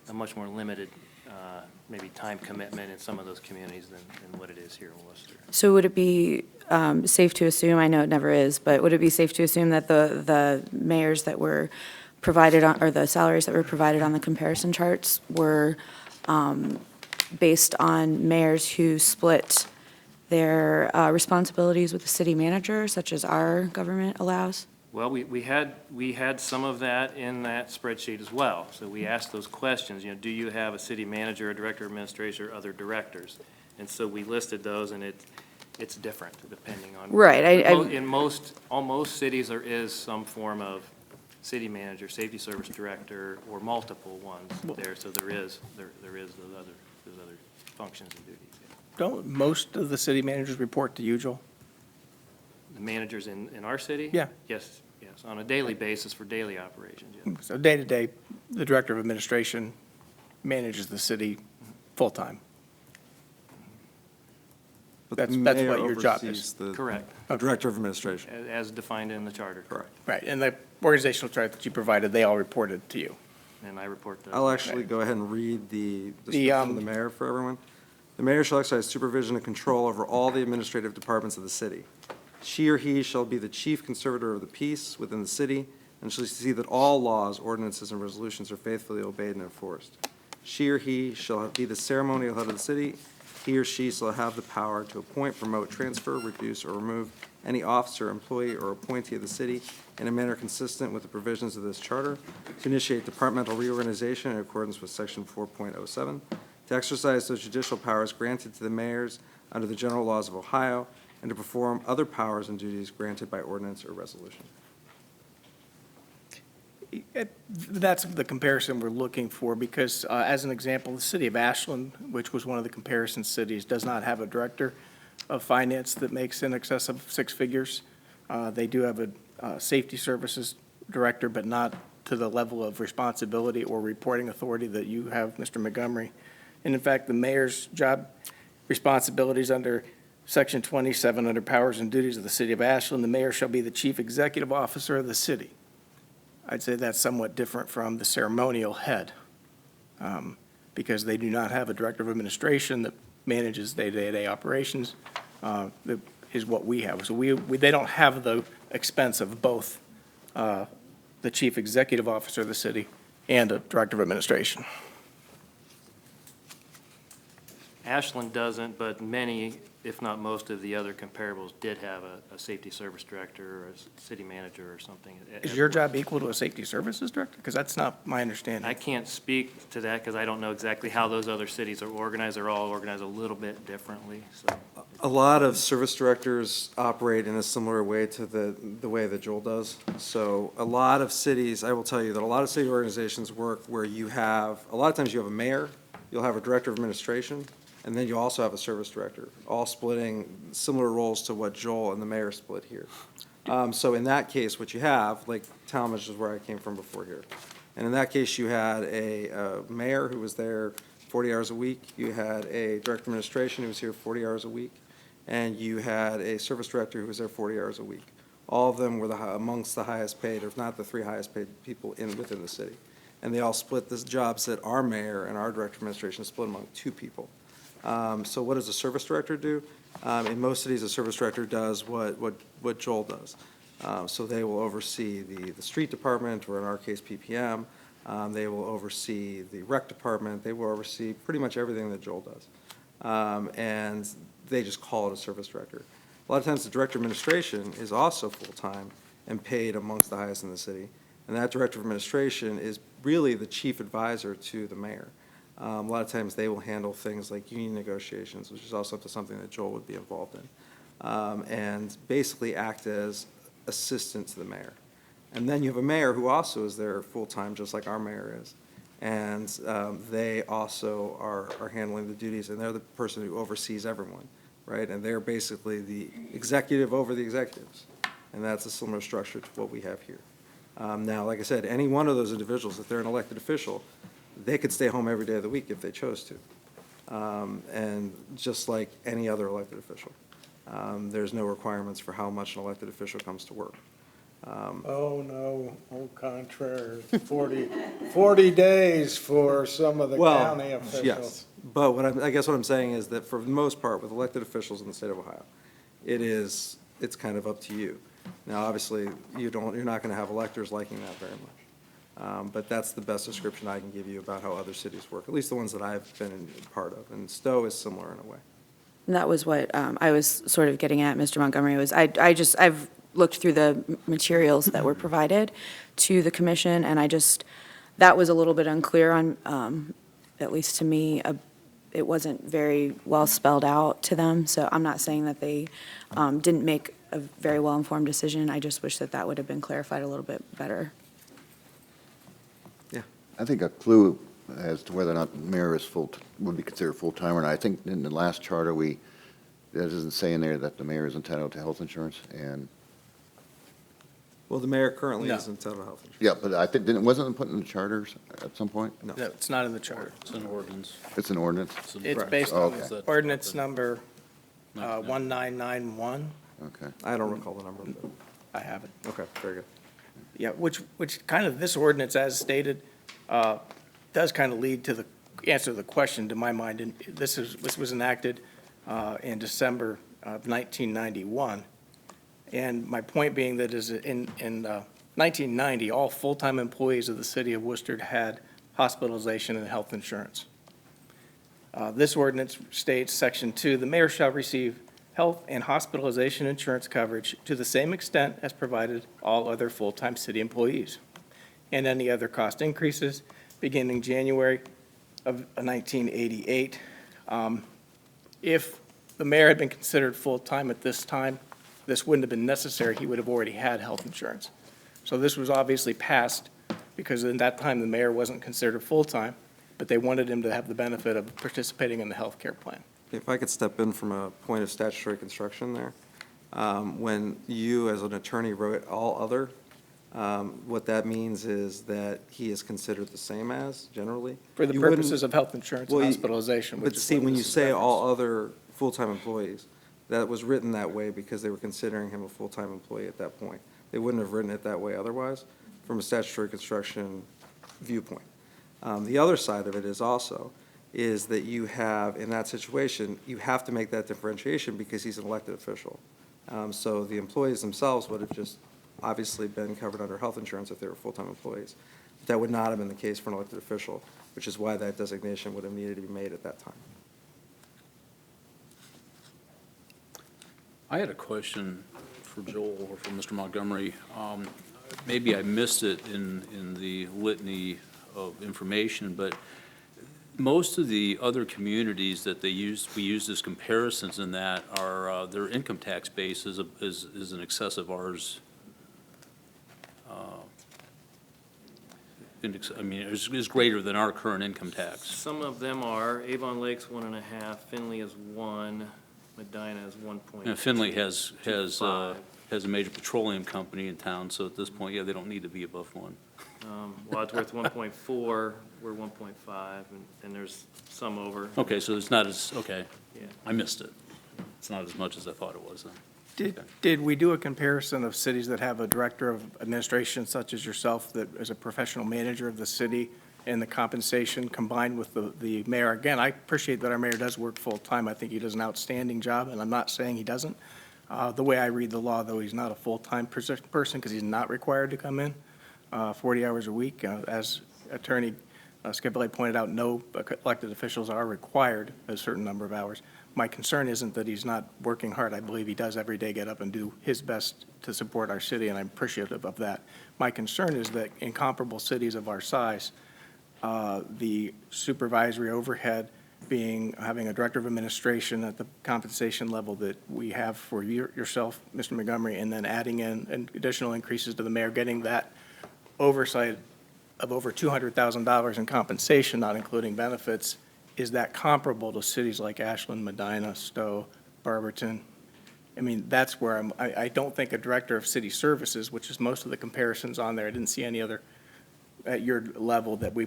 Speaker 7: a much more limited, maybe time commitment in some of those communities than what it is here in Worcester.
Speaker 4: So would it be safe to assume, I know it never is, but would it be safe to assume that the mayors that were provided on, or the salaries that were provided on the comparison charts were based on mayors who split their responsibilities with the city manager, such as our government allows?
Speaker 7: Well, we had some of that in that spreadsheet as well. So we asked those questions, do you have a city manager, a director of administration, or other directors? And so we listed those, and it's different depending on.
Speaker 4: Right,
Speaker 7: In almost cities, there is some form of city manager, safety service director, or multiple ones there. So there is those other functions and duties. Yeah.
Speaker 12: Don't most of the city managers report to you, Joel?
Speaker 7: The managers in our city?
Speaker 12: Yeah.
Speaker 7: Yes, on a daily basis for daily operations, yeah.
Speaker 12: So day-to-day, the director of administration manages the city full-time.
Speaker 2: But
Speaker 12: That's
Speaker 2: the
Speaker 12: what
Speaker 2: mayor
Speaker 12: your job
Speaker 2: oversees
Speaker 12: is.
Speaker 2: the
Speaker 7: Correct,
Speaker 2: Director of Administration.
Speaker 7: as defined in the charter.
Speaker 2: Correct.
Speaker 12: Right, and the organizational chart that you provided, they all reported to you.
Speaker 7: And I report to.
Speaker 2: I'll actually go ahead and read the
Speaker 12: The,
Speaker 2: description of the mayor for everyone. The mayor shall exercise supervision and control over all the administrative departments of the city. She or he shall be the chief conservator of the peace within the city and shall see that all laws, ordinances, and resolutions are faithfully obeyed and enforced. She or he shall be the ceremonial head of the city. He or she shall have the power to appoint, promote, transfer, reduce, or remove any officer, employee, or appointee of the city in a manner consistent with the provisions of this charter, to initiate departmental reorganization in accordance with Section 4.07, to exercise those judicial powers granted to the mayors under the general laws of Ohio, and to perform other powers and duties granted by ordinance or resolution.
Speaker 12: That's the comparison we're looking for, because as an example, the city of Ashland, which was one of the comparison cities, does not have a director of finance that makes in excess of six figures. They do have a safety services director, but not to the level of responsibility or reporting authority that you have, Mr. Montgomery. And in fact, the mayor's job responsibilities under Section 27, under powers and duties of the city of Ashland, the mayor shall be the chief executive officer of the city. I'd say that's somewhat different from the ceremonial head, because they do not have a director of administration that manages day-to-day operations, that is what we have. So they don't have the expense of both the chief executive officer of the city and a director of administration.
Speaker 7: Ashland doesn't, but many, if not most of the other comparables did have a safety service director or a city manager or something.
Speaker 12: Is your job equal to a safety services director? Because that's not my
Speaker 7: I
Speaker 12: understanding.
Speaker 7: can't speak to that because I don't know exactly how those other cities are organized. They're all organized a little bit differently, so.
Speaker 2: A lot of service directors operate in a similar way to the way that Joel does. So a lot of cities, I will tell you that a lot of city organizations work where you have, a lot of times you have a mayor, you'll have a director of administration, and then you also have a service director, all splitting similar roles to what Joel and the mayor split here. So in that case, what you have, like Talmadge is where I came from before here. And in that case, you had a mayor who was there 40 hours a week. You had a director of administration who was here 40 hours a week. And you had a service director who was there 40 hours a week. All of them were amongst the highest paid, if not the three highest paid people within the city. And they all split the jobs that our mayor and our director of administration split among two people. So what does a service director do? In most cities, a service director does what Joel does. So they will oversee the street department, or in our case, PPM. They will oversee the rec department. They will oversee pretty much everything that Joel does. And they just call it a service director. A lot of times, the director of administration is also full-time and paid amongst the highest in the city. And that director of administration is really the chief advisor to the mayor. A lot of times, they will handle things like union negotiations, which is also something that Joel would be involved in, and basically act as assistant to the mayor. And then you have a mayor who also is there full-time, just like our mayor is. And they also are handling the duties, and they're the person who oversees everyone, right? And they're basically the executive over the executives. And that's a similar structure to what we have here. Now, like I said, any one of those individuals, if they're an elected official, they could stay home every day of the week if they chose to. And just like any other elected official. There's no requirements for how much an elected official comes to work.
Speaker 1: Oh, no, au contraire, 40 days for some of the county officials.
Speaker 2: Yes, but I guess what I'm saying is that for the most part, with elected officials in the state of Ohio, it's kind of up to you. Now, obviously, you're not going to have electors liking that very much. But that's the best description I can give you about how other cities work, at least the ones that I've been part of. And Stowe is similar in a way.
Speaker 4: And that was what I was sort of getting at, Mr. Montgomery, was I've looked through the materials that were provided to the commission, and that was a little bit unclear on, at least to me, it wasn't very well spelled out to them, so I'm not saying that they didn't make a very well-informed decision. I just wish that would have been clarified a little bit better.
Speaker 9: I think a clue as to whether or not the mayor would be considered full-time or not. I think in the last charter, that doesn't say in there that the mayor is entitled to health insurance, and,
Speaker 2: Well, the mayor currently
Speaker 12: No.
Speaker 2: is entitled to health insurance.
Speaker 9: yeah, but I think, wasn't it put in the charters at some point?
Speaker 2: No.
Speaker 12: No, it's not in the charter.
Speaker 5: It's an ordinance.
Speaker 9: It's an ordinance?
Speaker 12: It's based on
Speaker 9: Okay.
Speaker 12: ordinance number 1991.
Speaker 9: Okay.
Speaker 2: I don't recall the number. But
Speaker 12: I have it.
Speaker 2: okay, very good.
Speaker 12: Yeah, which kind of, this ordinance, as stated, does kind of lead to the answer to the question, to my mind. And this was enacted in December of 1991. And my point being that is in 1990, all full-time employees of the city of Worcester had hospitalization and health insurance. This ordinance states, Section 2, the mayor shall receive health and hospitalization insurance coverage to the same extent as provided all other full-time city employees, and any other cost increases beginning January of 1988. If the mayor had been considered full-time at this time, this wouldn't have been necessary. He would have already had health insurance. So this was obviously passed because in that time, the mayor wasn't considered full-time, but they wanted him to have the benefit of participating in the health care plan.
Speaker 2: If I could step in from a point of statutory construction there. When you, as an attorney, wrote all other, what that means is that he is considered the same as, generally.
Speaker 12: For the
Speaker 2: You wouldn't-
Speaker 12: purposes of health insurance and
Speaker 2: Well, you-
Speaker 12: hospitalization.
Speaker 2: But
Speaker 12: which is
Speaker 2: see,
Speaker 12: what
Speaker 2: when you
Speaker 12: this is
Speaker 2: say
Speaker 12: referenced.
Speaker 2: all other full-time employees, that was written that way because they were considering him a full-time employee at that point. They wouldn't have written it that way otherwise, from a statutory construction viewpoint. The other side of it is that you have, in that situation, you have to make that differentiation because he's an elected official. So the employees themselves would have just obviously been covered under health insurance if they were full-time employees. That would not have been the case for an elected official, which is why that designation would have needed to be made at that time.
Speaker 5: I had a question for Joel or for Mr. Montgomery. Maybe I missed it in the litany of information, but most of the other communities that we use as comparisons in that are, their income tax base is in excess of ours. Is greater than our current income tax.
Speaker 7: Some of them are, Avon Lake's 1.5, Finley is 1, Medina is 1.25.
Speaker 5: And Finley has a major petroleum company in town, so at this point, yeah, they don't need to be above 1.
Speaker 7: Wadsworth 1.4, we're 1.5, and there's some over.
Speaker 5: Okay, so it's not as, okay,
Speaker 7: Yeah.
Speaker 5: I missed it. It's not as much as I thought it was then.
Speaker 12: Did we do a comparison of cities that have a director of administration such as yourself that is a professional manager of the city and the compensation combined with the mayor? Again, I appreciate that our mayor does work full-time. I think he does an outstanding job, and I'm not saying he doesn't. The way I read the law, though, he's not a full-time person because he's not required to come in 40 hours a week. As Attorney Skibele pointed out, no elected officials are required a certain number of hours. My concern isn't that he's not working hard. I believe he does every day get up and do his best to support our city, and I'm appreciative of that. My concern is that in comparable cities of our size, the supervisory overhead having a director of administration at the compensation level that we have for yourself, Mr. Montgomery, and then adding in additional increases to the mayor, getting that oversight of over $200,000 in compensation, not including benefits, is that comparable to cities like Ashland, Medina, Stowe, Barberton? I mean, that's where I don't think a director of city services, which is most of the comparisons on there, I didn't see any other at your level that we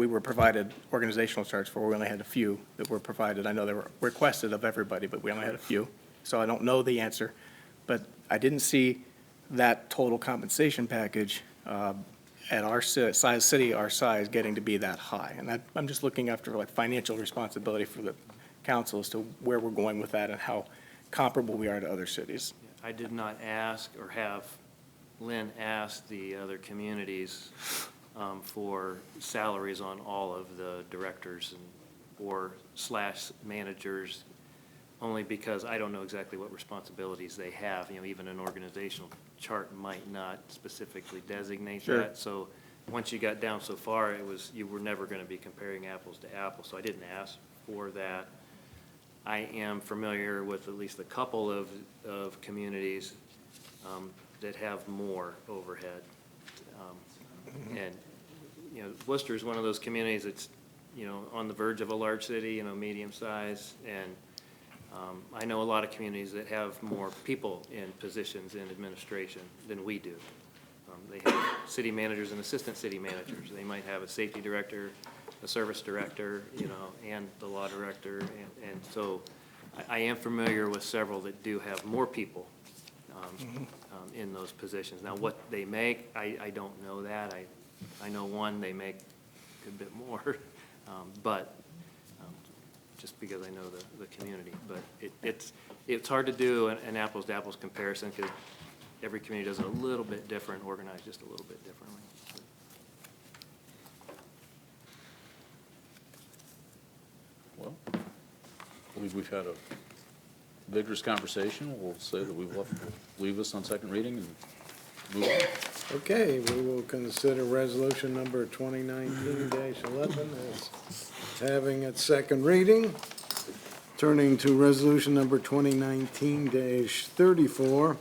Speaker 12: were provided organizational charts for. We only had a few that were provided. I know they were requested of everybody, but we only had a few. So I don't know the answer. But I didn't see that total compensation package at our city, our size, getting to be that high. And I'm just looking after like financial responsibility for the council as to where we're going with that and how comparable we are to other cities.
Speaker 7: I did not ask or have Lynn ask the other communities for salaries on all of the directors or / managers, only because I don't know exactly what responsibilities they have. You know, even an organizational chart might not specifically designate
Speaker 12: Sure.
Speaker 7: that. So once you got down so far, you were never going to be comparing apples to apples. So I didn't ask for that. I am familiar with at least a couple of communities that have more overhead. And, you know, Worcester is one of those communities that's, you know, on the verge of a large city, you know, medium size. And I know a lot of communities that have more people in positions in administration than we do. They have city managers and assistant city managers. They might have a safety director, a service director, you know, and the law director. And so I am familiar with several that do have more people in those positions. Now, what they make, I don't know that. I know one, they make a good bit more, but just because I know the community. But it's hard to do an apples-to-apples comparison because every community does it a little bit different, organized just a little bit differently.
Speaker 5: Well, I believe we've had a vigorous conversation. We'll say that we've leave this on second reading and move on.
Speaker 1: Okay, we will consider resolution number 2019-11 as having its second reading. Turning to resolution number 2019-34.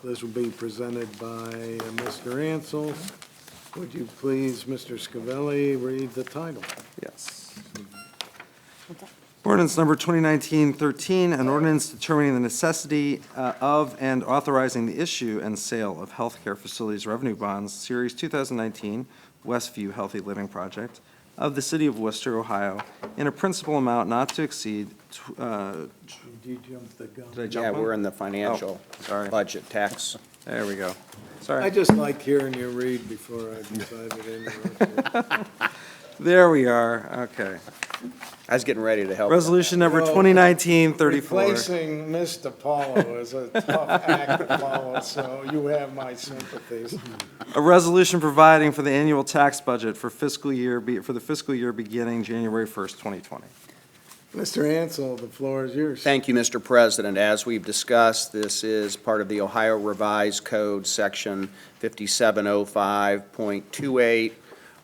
Speaker 1: This will be presented by Mr. Ansel. Would you please, Mr. Scavelli, read the title?
Speaker 2: Yes. Ordinance number 2019-13, an ordinance determining the necessity of and authorizing the issue and sale of healthcare facilities revenue bonds, Series 2019 Westview Healthy Living Project of the City of Worcester, Ohio, in a principal amount not to exceed,
Speaker 1: Did you jump the gun?
Speaker 2: did I jump
Speaker 3: Yeah,
Speaker 2: one?
Speaker 3: we're in the financial
Speaker 2: sorry.
Speaker 3: budget tax.
Speaker 2: There we go.
Speaker 1: I
Speaker 2: Sorry.
Speaker 1: just like hearing you read before I decided to interrupt you.
Speaker 2: There we are, okay.
Speaker 3: I was getting ready to help.
Speaker 2: Resolution number
Speaker 1: Well,
Speaker 2: 2019-34.
Speaker 1: Replacing Mr. Paulo is a tough act to follow, so you have my sympathies.
Speaker 2: A resolution providing for the annual tax budget for the fiscal year beginning January 1st, 2020.
Speaker 1: Mr. Ansel, the floor is yours.
Speaker 3: Thank you, Mr. President. As we've discussed, this is part of the Ohio Revised Code, Section 5705.28,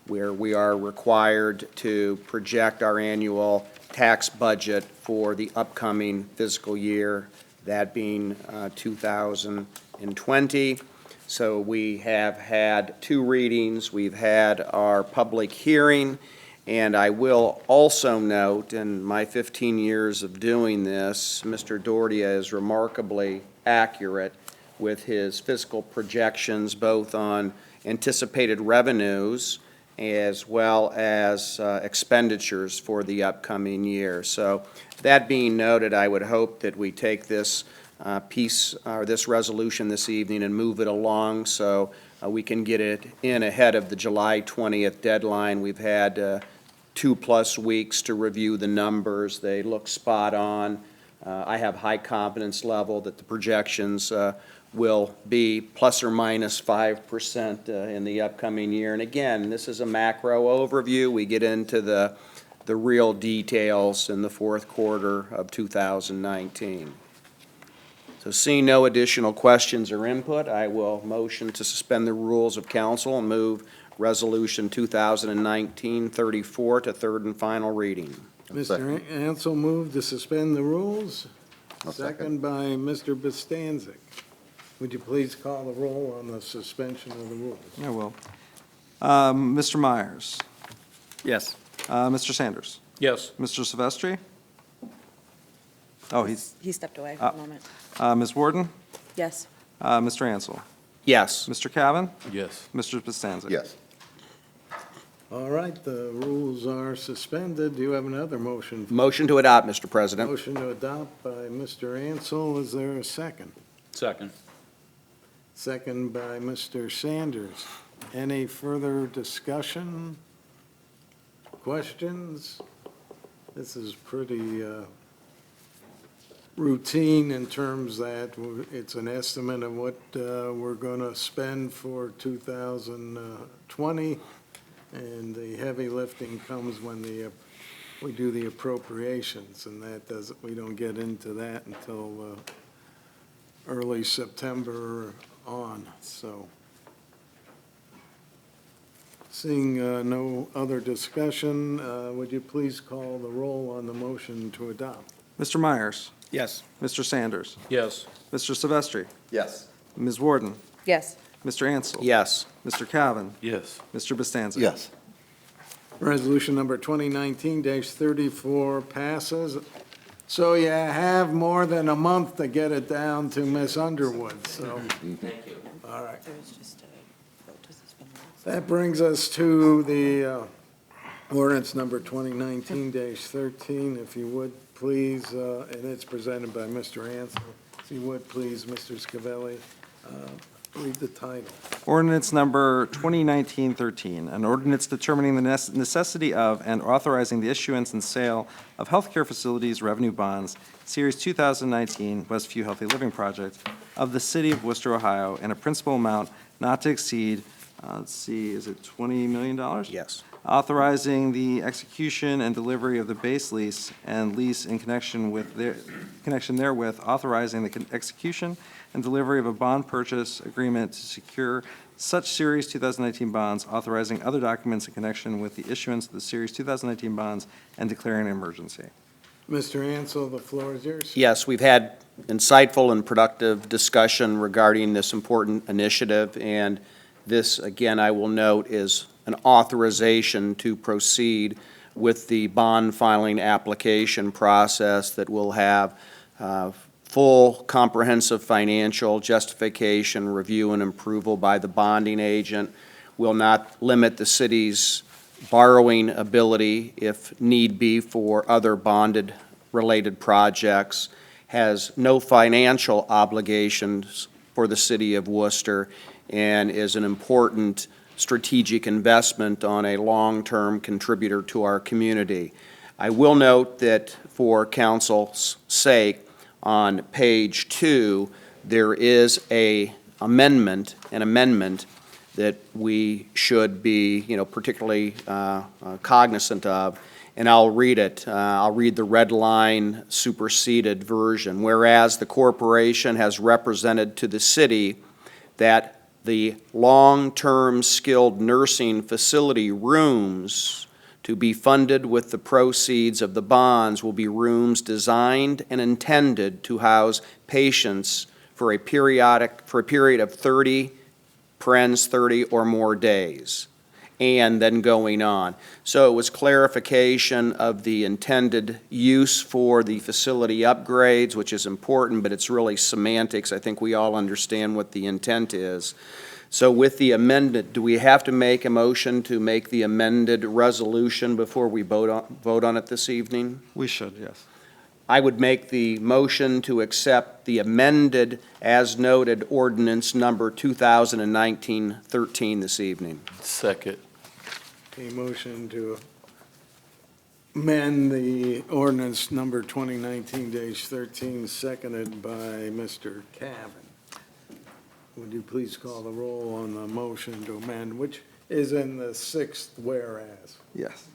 Speaker 3: where we are required to project our annual tax budget for the upcoming fiscal year, that being 2020. So we have had 2 readings. We've had our public hearing. And I will also note, in my 15 years of doing this, Mr. Doherty is remarkably accurate with his fiscal projections, both on anticipated revenues as well as expenditures for the upcoming year. So that being noted, I would hope that we take this this resolution this evening and move it along so we can get it in ahead of the July 20th deadline. We've had 2+ weeks to review the numbers. They look spot on. I have high confidence level that the projections will be plus or minus 5% in the upcoming year. And again, this is a macro overview. We get into the real details in the fourth quarter of 2019. So seeing no additional questions or input, I will motion to suspend the rules of council and move Resolution 2019-34 to third and final reading.
Speaker 1: Mr. Ansel moved to suspend the rules.
Speaker 9: I'll
Speaker 1: Second by Mr. Bostancic. Would you please call the roll on the suspension of the rules?
Speaker 2: I will. Mr. Myers?
Speaker 12: Yes.
Speaker 2: Mr. Sanders?
Speaker 7: Yes.
Speaker 2: Mr. Silvestri? Oh,
Speaker 4: He stepped away for a moment.
Speaker 2: Ms. Warden?
Speaker 4: Yes.
Speaker 2: Mr. Ansel?
Speaker 3: Yes.
Speaker 2: Mr. Cavan?
Speaker 7: Yes.
Speaker 2: Mr. Costanza?
Speaker 9: Yes.
Speaker 1: All right, the rules are suspended. Do you have another motion?
Speaker 3: Motion to adopt, Mr. President.
Speaker 1: Motion to adopt by Mr. Ansel. Is there a second?
Speaker 7: Second.
Speaker 1: Second by Mr. Sanders. Any further discussion? Questions? This is pretty routine in terms that it's an estimate of what we're going to spend for 2020, and the heavy lifting comes when we do the appropriations, and we don't get into that until early September on, so. Seeing no other discussion, would you please call the roll on the motion to adopt?
Speaker 2: Mr. Myers?
Speaker 12: Yes.
Speaker 2: Mr. Sanders?
Speaker 7: Yes.
Speaker 2: Mr. Silvestri?
Speaker 9: Yes.
Speaker 2: Ms. Warden?
Speaker 4: Yes.
Speaker 2: Mr. Ansel?
Speaker 3: Yes.
Speaker 2: Mr. Cavan?
Speaker 7: Yes.
Speaker 2: Mr. Costanza?
Speaker 9: Yes.
Speaker 1: Resolution number 2019-34 passes. So you have more than a month to get it down to Miss Underwood, so. Thank you. All right.
Speaker 4: There was just a vote to suspend the rules.
Speaker 1: That brings us to the ordinance number 2019-13, if you would, please, and it's presented by Mr. Ansel. If you would, please, Mr. Scavelli, read the title.
Speaker 2: Ordinance number 2019-13, an ordinance determining the necessity of and authorizing the issuance and sale of healthcare facilities revenue bonds, Series 2019 Westview Healthy Living Project of the City of Worcester, Ohio, in a principal amount not to exceed, let's see, is it $20 million?
Speaker 3: Yes.
Speaker 2: Authorizing the execution and delivery of the base lease and lease in connection therewith, authorizing the execution and delivery of a bond purchase agreement to secure such Series 2019 bonds, authorizing other documents in connection with the issuance of the Series 2019 bonds, and declaring an emergency.
Speaker 1: Mr. Ansel, the floor is yours.
Speaker 3: Yes, we've had insightful and productive discussion regarding this important initiative, and this, again, I will note, is an authorization to proceed with the bond filing application process that will have full comprehensive financial justification, review, and approval by the bonding agent, will not limit the city's borrowing ability if need be for other bonded-related projects, has no financial obligations for the city of Worcester, and is an important strategic investment on a long-term contributor to our community. I will note that for council's sake, on page 2, there is an amendment that we should be, particularly cognizant of, and I'll read it. I'll read the red line superseded version. Whereas the corporation has represented to the city that the long-term skilled nursing facility rooms to be funded with the proceeds of the bonds will be rooms designed and intended to house patients for a period of 30 or more days, and then going on. So it was clarification of the intended use for the facility upgrades, which is important, but it's really semantics. I think we all understand what the intent is. So with the amendment, do we have to make a motion to make the amended resolution before we vote on it this evening?
Speaker 2: We should, yes.
Speaker 3: I would make the motion to accept the amended, as noted, ordinance number 2019-13 this evening.
Speaker 7: Second.
Speaker 1: A motion to amend the ordinance number 2019-13, seconded by Mr. Cavan. Would you please call the roll on the motion to amend, which is in the 6th whereas?
Speaker 2: Yes.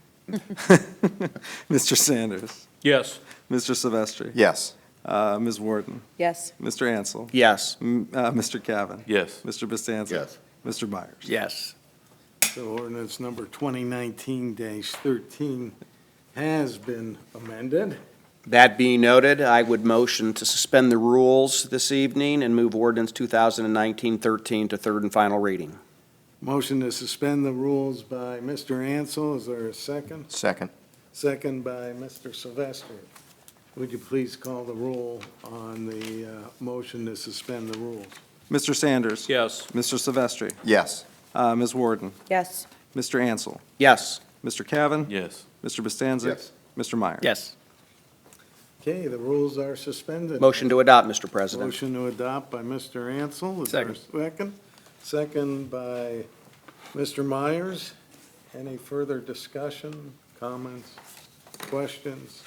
Speaker 2: Mr. Sanders?
Speaker 7: Yes.
Speaker 2: Mr. Silvestri?
Speaker 9: Yes.
Speaker 2: Ms. Warden?
Speaker 4: Yes.
Speaker 2: Mr. Ansel?
Speaker 3: Yes.
Speaker 2: Mr. Cavan?
Speaker 7: Yes.
Speaker 2: Mr. Costanza?
Speaker 9: Yes.
Speaker 2: Mr. Myers?
Speaker 12: Yes.
Speaker 1: So ordinance number 2019-13 has been amended.
Speaker 3: That being noted, I would motion to suspend the rules this evening and move ordinance 2019-13 to third and final reading.
Speaker 1: Motion to suspend the rules by Mr. Ansel. Is there a second?
Speaker 5: Second.
Speaker 1: Second by Mr. Silvestri. Would you please call the roll on the motion to suspend the rules?
Speaker 2: Mr. Sanders.
Speaker 7: Yes.
Speaker 2: Mr. Silvestri.
Speaker 5: Yes.
Speaker 2: Ms. Warden.
Speaker 4: Yes.
Speaker 2: Mr. Ansel.
Speaker 3: Yes.
Speaker 2: Mr. Cavan.
Speaker 7: Yes.
Speaker 2: Mr. Bostancic.
Speaker 9: Yes.
Speaker 2: Mr. Meyer.
Speaker 12: Yes.
Speaker 1: Okay, the rules are suspended.
Speaker 3: Motion to adopt, Mr. President.
Speaker 1: Motion to adopt by Mr. Ansel. Is there a second? Second by Mr. Myers. Any further discussion, comments, questions?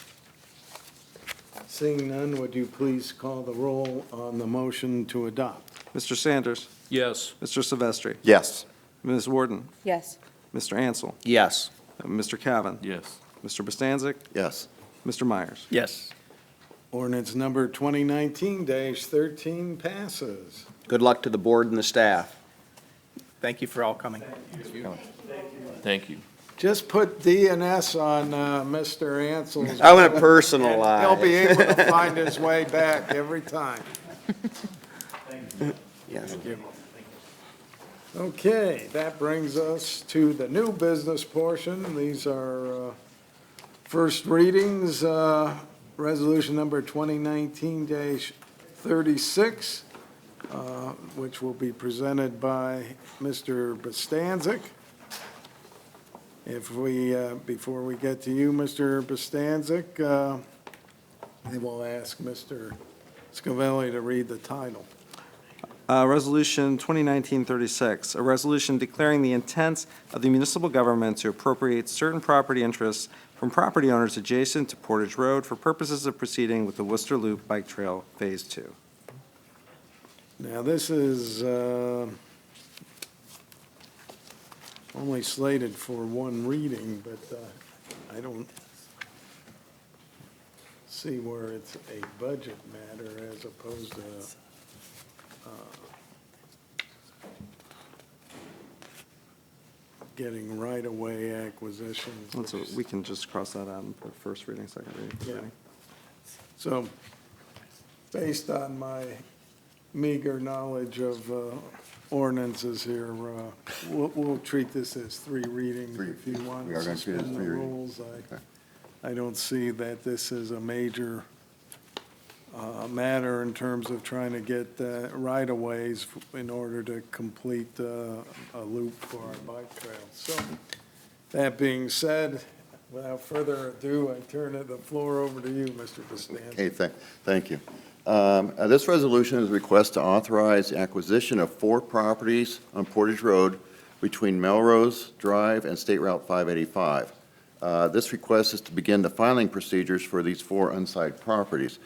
Speaker 1: Seeing none, would you please call the roll on the motion to adopt?
Speaker 2: Mr. Sanders.
Speaker 7: Yes.
Speaker 2: Mr. Silvestri.
Speaker 5: Yes.
Speaker 2: Ms. Warden.
Speaker 4: Yes.
Speaker 2: Mr. Ansel.
Speaker 3: Yes.
Speaker 2: Mr. Cavan.
Speaker 7: Yes.
Speaker 2: Mr. Bostancic.
Speaker 9: Yes.
Speaker 2: Mr. Myers.
Speaker 12: Yes.
Speaker 1: Ordinance number 2019-13 passes.
Speaker 3: Good luck to the board and the staff.
Speaker 12: Thank you for all coming.
Speaker 7: Thank you.
Speaker 1: Just put D and S on Mr. Ansel's.
Speaker 3: I want to
Speaker 1: and
Speaker 3: personalize.
Speaker 1: he'll be able to find his way back every time.
Speaker 3: Yes.
Speaker 1: Okay, that brings us to the new business portion. These are first readings, resolution number 2019-36, which will be presented by Mr. Bostancic. If we, before we get to you, Mr. Bostancic, I will ask Mr. Scavelli to read the title.
Speaker 2: Resolution 2019-36, a resolution declaring the intent of the municipal government to appropriate certain property interests from property owners adjacent to Portage Road for purposes of proceeding with the Worcester Loop Bike Trail Phase 2.
Speaker 1: Now, this is only slated for one reading, but I don't see where it's a budget matter as opposed to getting right-of-way acquisitions.
Speaker 2: We can just cross that out and put first reading, second reading. third
Speaker 1: Yeah.
Speaker 2: reading.
Speaker 1: So, based on my meager knowledge of ordinances here, we'll treat this as three readings if you want
Speaker 9: We are
Speaker 1: to
Speaker 9: going to treat it as
Speaker 1: suspend the
Speaker 9: three readings.
Speaker 1: rules.
Speaker 9: Okay.
Speaker 1: I don't see that this is a major matter in terms of trying to get right-of-ways in order to complete a loop for our bike trail. So, that being said, without further ado, I turn the floor over to you, Mr. Bostancic.
Speaker 9: Okay, thank you. This resolution is a request to authorize the acquisition of 4 properties on Portage Road between Melrose Drive and State Route 585. This request is to begin the filing procedures for these 4 unsigned properties.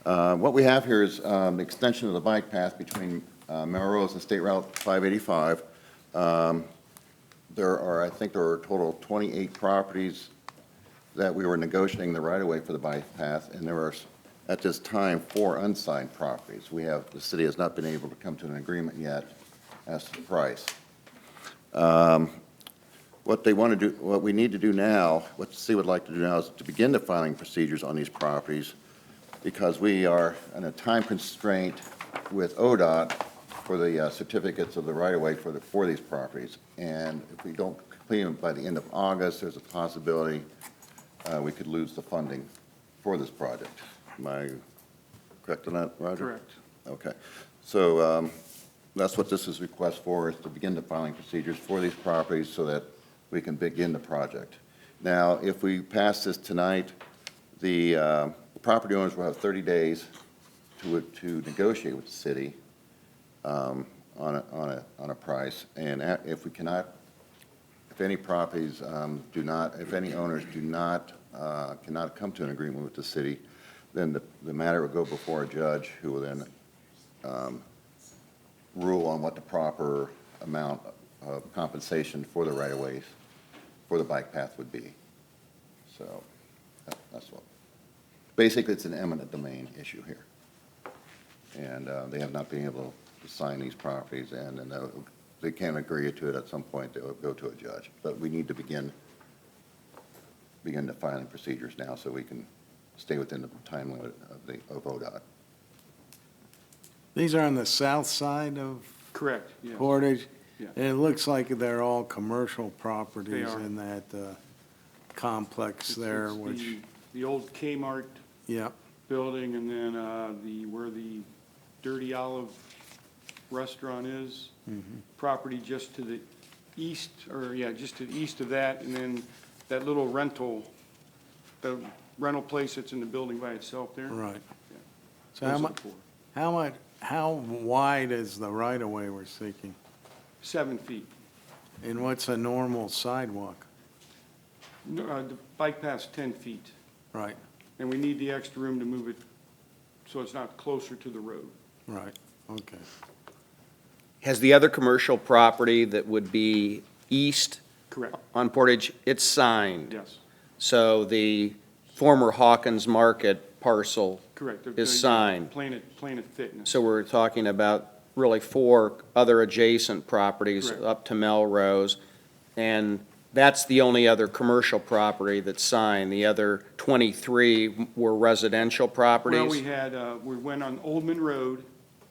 Speaker 9: What we have here is the extension of the bike path between Melrose and State Route 585. I think there are a total of 28 properties that we were negotiating the right-of-way for the bike path, and there are, at this time, 4 unsigned properties. The city has not been able to come to an agreement yet as to the price. What we need to do now, what the city would like to do now is to begin the filing procedures on these properties, because we are in a time constraint with ODOT for the certificates of the right-of-way for these properties. And if we don't complete them by the end of August, there's a possibility we could lose the funding for this project. Am I correct on that, Roger?
Speaker 12: Correct.
Speaker 9: Okay. So that's what this is request for, is to begin the filing procedures for these properties so that we can begin the project. Now, if we pass this tonight, the property owners will have 30 days to negotiate with the city on a price. And if we cannot, if any properties if any owners cannot come to an agreement with the city, then the matter will go before a judge who will then rule on what the proper amount of compensation for the right-of-ways for the bike path would be. So that's what. Basically, it's an eminent domain issue here. And they have not been able to sign these properties, and they can't agree to it at some point, they'll go to a judge. But we need to begin the filing procedures now so we can stay within the time limit of ODOT.
Speaker 1: These are on the south side of
Speaker 7: Correct, yes.
Speaker 1: Portage.
Speaker 5: Yeah.
Speaker 1: And it looks like they're all commercial properties
Speaker 5: They are.
Speaker 1: in that complex there,
Speaker 5: It's
Speaker 1: which,
Speaker 5: the old Kmart
Speaker 1: yeah,
Speaker 5: building, and then where the Dirty Olive restaurant is, property just to the east, just to the east of that, and then that little the rental place that's in the building by itself there.
Speaker 1: right.
Speaker 5: Yeah.
Speaker 1: So
Speaker 5: Those are the four.
Speaker 1: how wide is the right-of-way we're seeking?
Speaker 5: 7 feet.
Speaker 1: And what's a normal sidewalk?
Speaker 5: No, the bike path's 10 feet,
Speaker 1: Right,
Speaker 5: and we need the extra room to move it so it's not closer to the road.
Speaker 1: right, okay.
Speaker 3: Has the other commercial property that would be east
Speaker 5: Correct,
Speaker 3: on Portage, it's signed?
Speaker 5: yes,
Speaker 3: So the former Hawkins Market parcel,
Speaker 5: correct.
Speaker 3: Is signed.
Speaker 5: Planet Fitness.
Speaker 3: so we're talking about really 4 other adjacent properties
Speaker 5: Correct.
Speaker 3: up to Melrose, and that's the only other commercial property that's signed. The other 23 were residential properties?
Speaker 5: Well, we went on Oldman Road,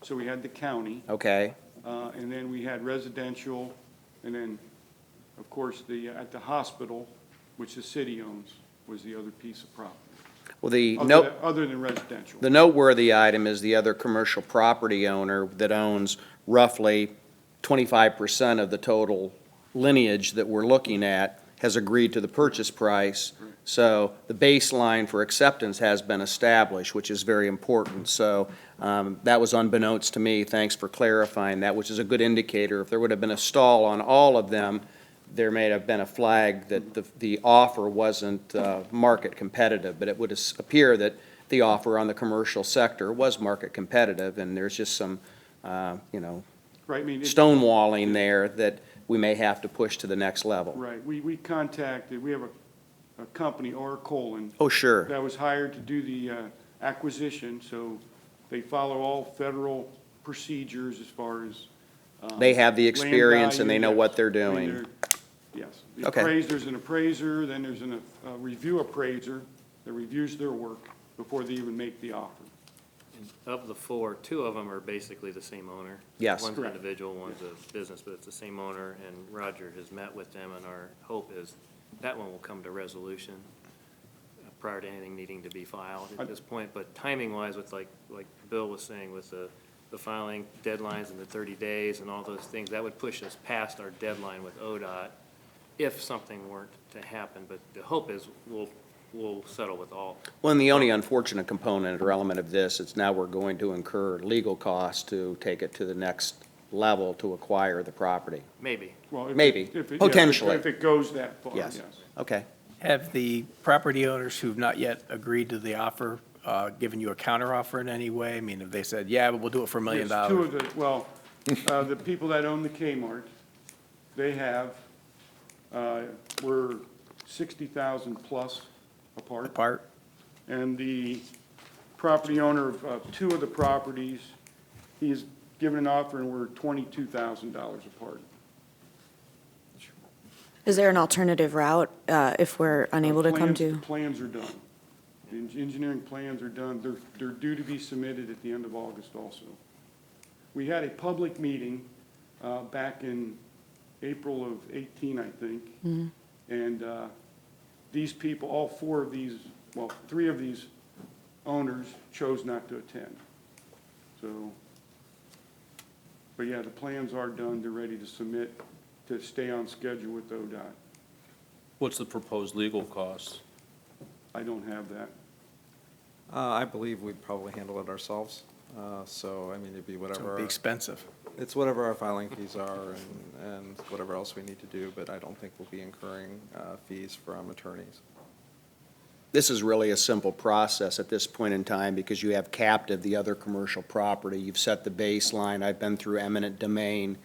Speaker 5: so we had the county,
Speaker 3: Okay,
Speaker 5: and then we had residential, and then, of course, at the hospital, which the city owns, was the other piece of property.
Speaker 3: well, the
Speaker 5: Other
Speaker 3: note.
Speaker 5: than- Other than residential.
Speaker 3: The noteworthy item is the other commercial property owner that owns roughly 25% of the total lineage that we're looking at has agreed to the purchase price. So the baseline for acceptance has been established, which is very important. So that was unbeknownst to me. Thanks for clarifying that, which is a good indicator. If there would have been a stall on all of them, there may have been a flag that the offer wasn't market competitive, but it would appear that the offer on the commercial sector was market competitive, and there's just some,
Speaker 5: Right, I mean,
Speaker 3: stonewalling there that we may have to push to the next level.
Speaker 5: right, we have a company, Oracolin,
Speaker 3: Oh, sure.
Speaker 5: that was hired to do the acquisition, so they follow all federal procedures as far as.
Speaker 3: They have the
Speaker 5: land
Speaker 3: experience and they
Speaker 5: value,
Speaker 3: know
Speaker 5: yes.
Speaker 3: what they're
Speaker 5: I mean,
Speaker 3: doing.
Speaker 5: Yes.
Speaker 3: Okay.
Speaker 5: There's an appraiser, then there's a review appraiser that reviews their work before they even make the offer.
Speaker 7: Of the 4, 2 of them are basically the same owner.
Speaker 3: Yes.
Speaker 7: One's
Speaker 5: Correct.
Speaker 7: individual, one's a business, but it's the same owner, and Roger has met with them, and our hope is that one will come to resolution prior to anything needing to be filed at this point. But timing-wise, with like Bill was saying, with the filing deadlines and the 30 days and all those things, that would push us past our deadline with ODOT if something weren't to happen. But the hope is we'll settle with all.
Speaker 3: Well, and the only unfortunate component or element of this is now we're going to incur legal costs to take it to the next level to acquire the property.
Speaker 7: Maybe.
Speaker 5: Well,
Speaker 3: Maybe.
Speaker 5: if it-
Speaker 3: Potentially.
Speaker 5: If it goes that far,
Speaker 3: Yes.
Speaker 5: yes.
Speaker 3: Okay.
Speaker 12: Have the property owners who've not yet agreed to the offer given you a counteroffer in any way? I mean, if they said, yeah, but we'll do it for $1 million.
Speaker 5: Yes, two of the people that own the Kmart, they have, we're 60,000 plus apart.
Speaker 12: Apart?
Speaker 5: And the property owner of 2 of the properties, he's given an offer and we're $22,000 apart.
Speaker 4: Is there an alternative route if we're unable to come to?
Speaker 5: Plans are done. The engineering plans are done. They're due to be submitted at the end of August also. We had a public meeting back in April of 18, I think. And these people, all 4 of these, well, 3 of these owners chose not to attend. So, but yeah, the plans are done. They're ready to submit to stay on schedule with ODOT.
Speaker 13: What's the proposed legal cost?
Speaker 5: I don't have that.
Speaker 2: I believe we'd probably handle it ourselves. So, I mean, it'd be
Speaker 12: So
Speaker 2: whatever,
Speaker 12: it'd be expensive.
Speaker 2: it's whatever our filing fees are and whatever else we need to do, but I don't think we'll be incurring fees from attorneys.
Speaker 3: This is really a simple process at this point in time because you have captive the other commercial property. You've set the baseline. I've been through eminent domain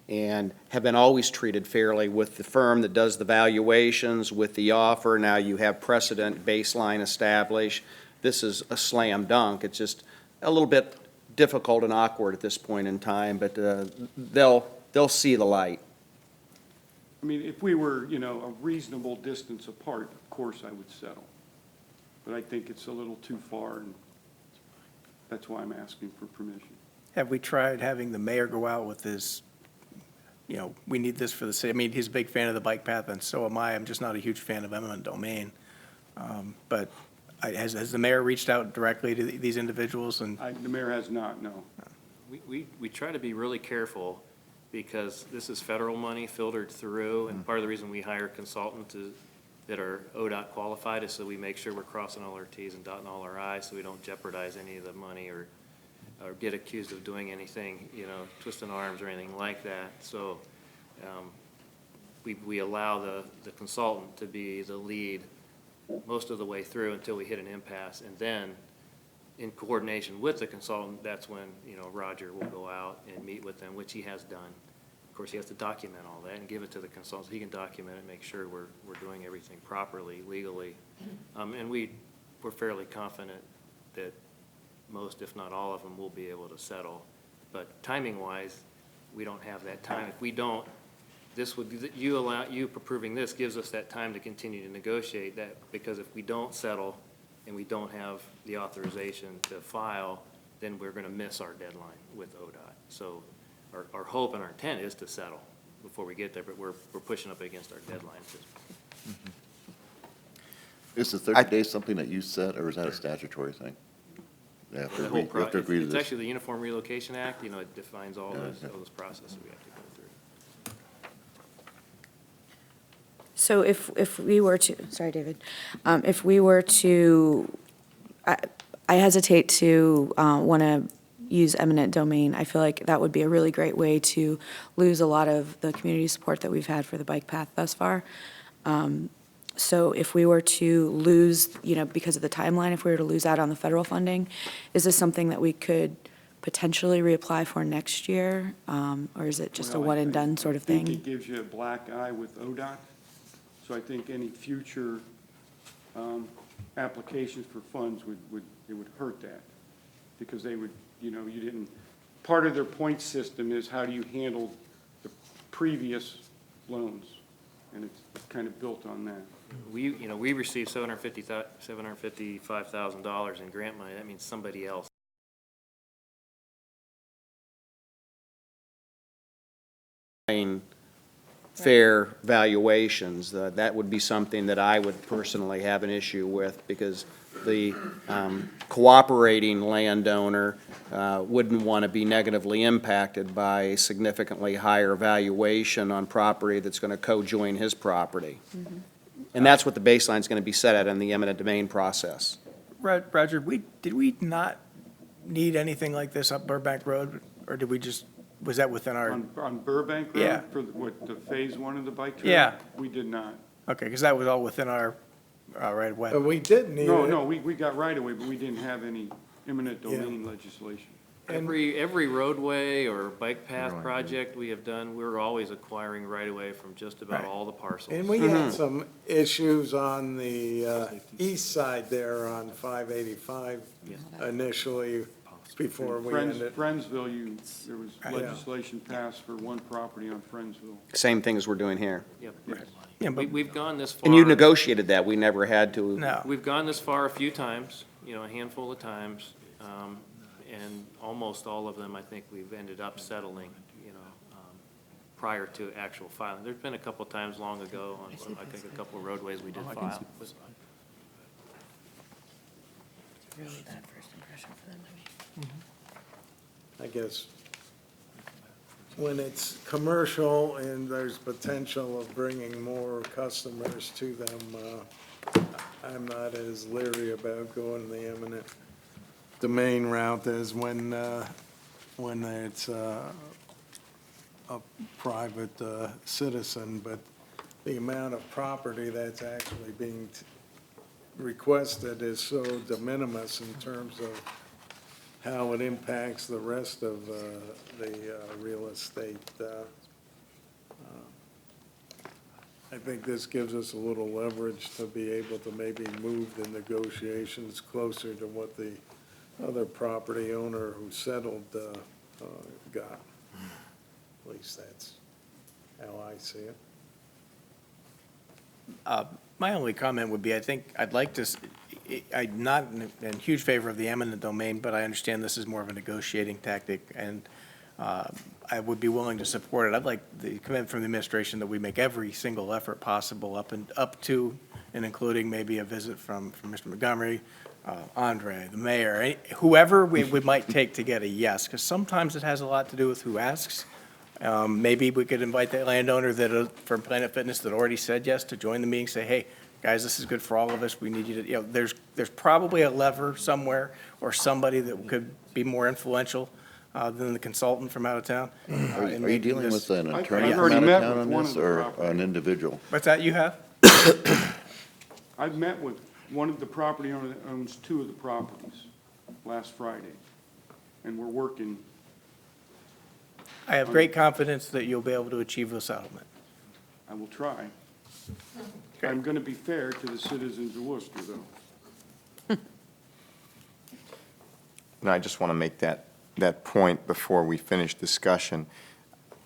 Speaker 3: and have been always treated fairly with the firm that does the valuations, with the offer. Now you have precedent baseline established. This is a slam dunk. It's just a little bit difficult and awkward at this point in time, but they'll see the light.
Speaker 5: I mean, if we were, a reasonable distance apart, of course I would settle. But I think it's a little too far, and that's why I'm asking for permission.
Speaker 12: Have we tried having the mayor go out with his you know, we need this for the city. I mean, he's a big fan of the bike path, and so am I. I'm just not a huge fan of eminent domain. But has the mayor reached out directly to these individuals? And
Speaker 14: The mayor has not, no.
Speaker 7: We try to be really careful because this is federal money filtered through, and part of the reason we hire consultants that are ODOT qualified is so we make sure we're crossing all our Ts and dotting all our Is, so we don't jeopardize any of the money or get accused of doing anything, you know, twisting arms or anything like that. So we allow the consultant to be the lead most of the way through until we hit an impasse, and then in coordination with the consultant, that's when, you know, Roger will go out and meet with them, which he has done. Of course, he has to document all that and give it to the consultant. He can document it, make sure we're doing everything properly, legally. And we're fairly confident that most, if not all of them, will be able to settle. But timing-wise, we don't have that time. If we don't, this would, you approving this gives us that time to continue to negotiate that, because if we don't settle and we don't have the authorization to file, then we're gonna miss our deadline with ODOT. So our hope and our intent is to settle before we get there, but we're pushing up against our deadline.
Speaker 9: Is the 30 days something that you set, or is that a statutory thing? You have to
Speaker 7: The
Speaker 9: agree-
Speaker 7: whole
Speaker 9: you have to agree to
Speaker 7: it's
Speaker 9: this.
Speaker 7: actually the Uniform Relocation Act, you know, it defines all
Speaker 9: Yeah,
Speaker 7: those,
Speaker 9: yeah.
Speaker 7: all those processes we have to go through.
Speaker 4: So if we were to, sorry, David, if we were to, I hesitate to want to use eminent domain. I feel like that would be a really great way to lose a lot of the community support that we've had for the bike path thus far. So if we were to lose, you know, because of the timeline, if we were to lose out on the federal funding, is this something that we could potentially reapply for next year? Or is it just a
Speaker 14: Well,
Speaker 4: one and done sort of
Speaker 14: I think
Speaker 4: thing?
Speaker 14: it gives you a black eye with ODOT. So I think any future applications for funds would hurt that. Because they would, you know, you didn't, part of their point system is how do you handle the previous loans? And it's kind of built on that.
Speaker 7: We received $755,000 in grant money. That means somebody else.
Speaker 3: Fair valuations, that would be something that I would personally have an issue with, because the cooperating landowner wouldn't want to be negatively impacted by a significantly higher valuation on property that's going to co-join his property. And that's what the baseline's going to be set at in the eminent domain process.
Speaker 12: Roger, did we not need anything like this up Burbank Road, or did we just, was that within our?
Speaker 14: On Burbank Road?
Speaker 12: Yeah.
Speaker 14: For the phase one of the bike trail?
Speaker 12: Yeah.
Speaker 14: We did not.
Speaker 12: Okay, because that was all within our right of way.
Speaker 1: But we did need it.
Speaker 14: No, we got right away, but we didn't have any eminent domain legislation.
Speaker 7: Every roadway or bike path project we have done, we're always acquiring right-of-way from just about
Speaker 12: Right.
Speaker 7: all the parcels.
Speaker 1: And we had some issues on the east side there on 585 initially, before we ended.
Speaker 14: Friendsville, there was
Speaker 1: Yeah.
Speaker 14: legislation passed for one property on Friendsville.
Speaker 3: Same thing as we're doing here.
Speaker 7: Yep.
Speaker 12: Yeah, but,
Speaker 7: We've gone this far.
Speaker 3: And you negotiated that, we never had to.
Speaker 12: no.
Speaker 7: We've gone this far a few times, you know, a handful of times, and almost all of them, I think we've ended up settling, you know, prior to actual filing. There's been a couple times long ago on, I think, a couple of roadways we did file.
Speaker 4: Really bad first impression for them to me.
Speaker 1: I guess, when it's commercial and there's potential of bringing more customers to them, I'm not as leery about going the eminent domain route as when it's a private citizen, but the amount of property that's actually being requested is so de minimis in terms of how it impacts the rest of the real estate. I think this gives us a little leverage to be able to maybe move the negotiations closer to what the other property owner who settled got. At least that's how I see it.
Speaker 12: My only comment would be, I think, I'd like to, I'm not in huge favor of the eminent domain, but I understand this is more of a negotiating tactic, and I would be willing to support it. I'd like the commitment from the administration that we make every single effort possible up to and including maybe a visit from Mr. Montgomery, Andre, the mayor, whoever we might take to get a yes, because sometimes it has a lot to do with who asks. Maybe we could invite that landowner from Planet Fitness that already said yes to join the meeting, say, hey, guys, this is good for all of us, we need you to, there's probably a lever somewhere or somebody that could be more influential than the consultant from out of town.
Speaker 9: Are you dealing with an
Speaker 14: I've
Speaker 9: attorney from
Speaker 14: already
Speaker 9: out of
Speaker 14: met
Speaker 9: town
Speaker 14: with
Speaker 9: on
Speaker 14: one
Speaker 9: this,
Speaker 14: of the
Speaker 9: or
Speaker 14: properties.
Speaker 9: an individual?
Speaker 12: What's that you have?
Speaker 14: I've met with one of the property owner that owns two of the properties last Friday, and we're working.
Speaker 12: I have great confidence that you'll be able to achieve a settlement.
Speaker 14: I will try. I'm going to be fair to the citizens of Worcester, though.
Speaker 15: And I just want to make that point before we finish discussion.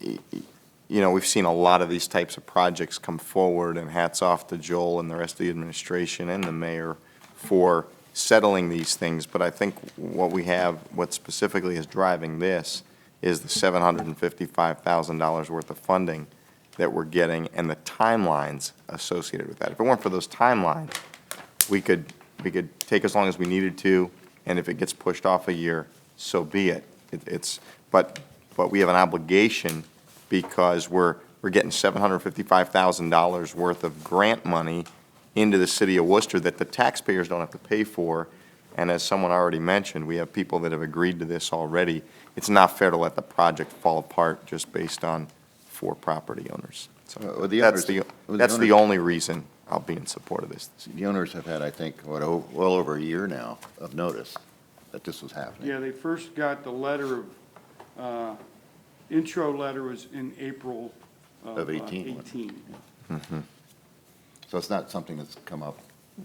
Speaker 15: You know, we've seen a lot of these types of projects come forward, and hats off to Joel and the rest of the administration and the mayor for settling these things. But I think what specifically is driving this is the $755,000 worth of funding that we're getting and the timelines associated with that. If it weren't for those timelines, we could take as long as we needed to, and if it gets pushed off a year, so be it. But we have an obligation because we're getting $755,000 worth of grant money into the city of Worcester that the taxpayers don't have to pay for. And as someone already mentioned, we have people that have agreed to this already. It's not fair to let the project fall apart just based on 4 property owners. So that's the only reason I'll be in support of this.
Speaker 9: The owners have had, I think, well over a year now of notice that this was happening.
Speaker 14: Yeah, they first got the letter of, intro letter was in April
Speaker 9: Of 18.
Speaker 14: 18.
Speaker 9: Mhm. So it's not something that's come up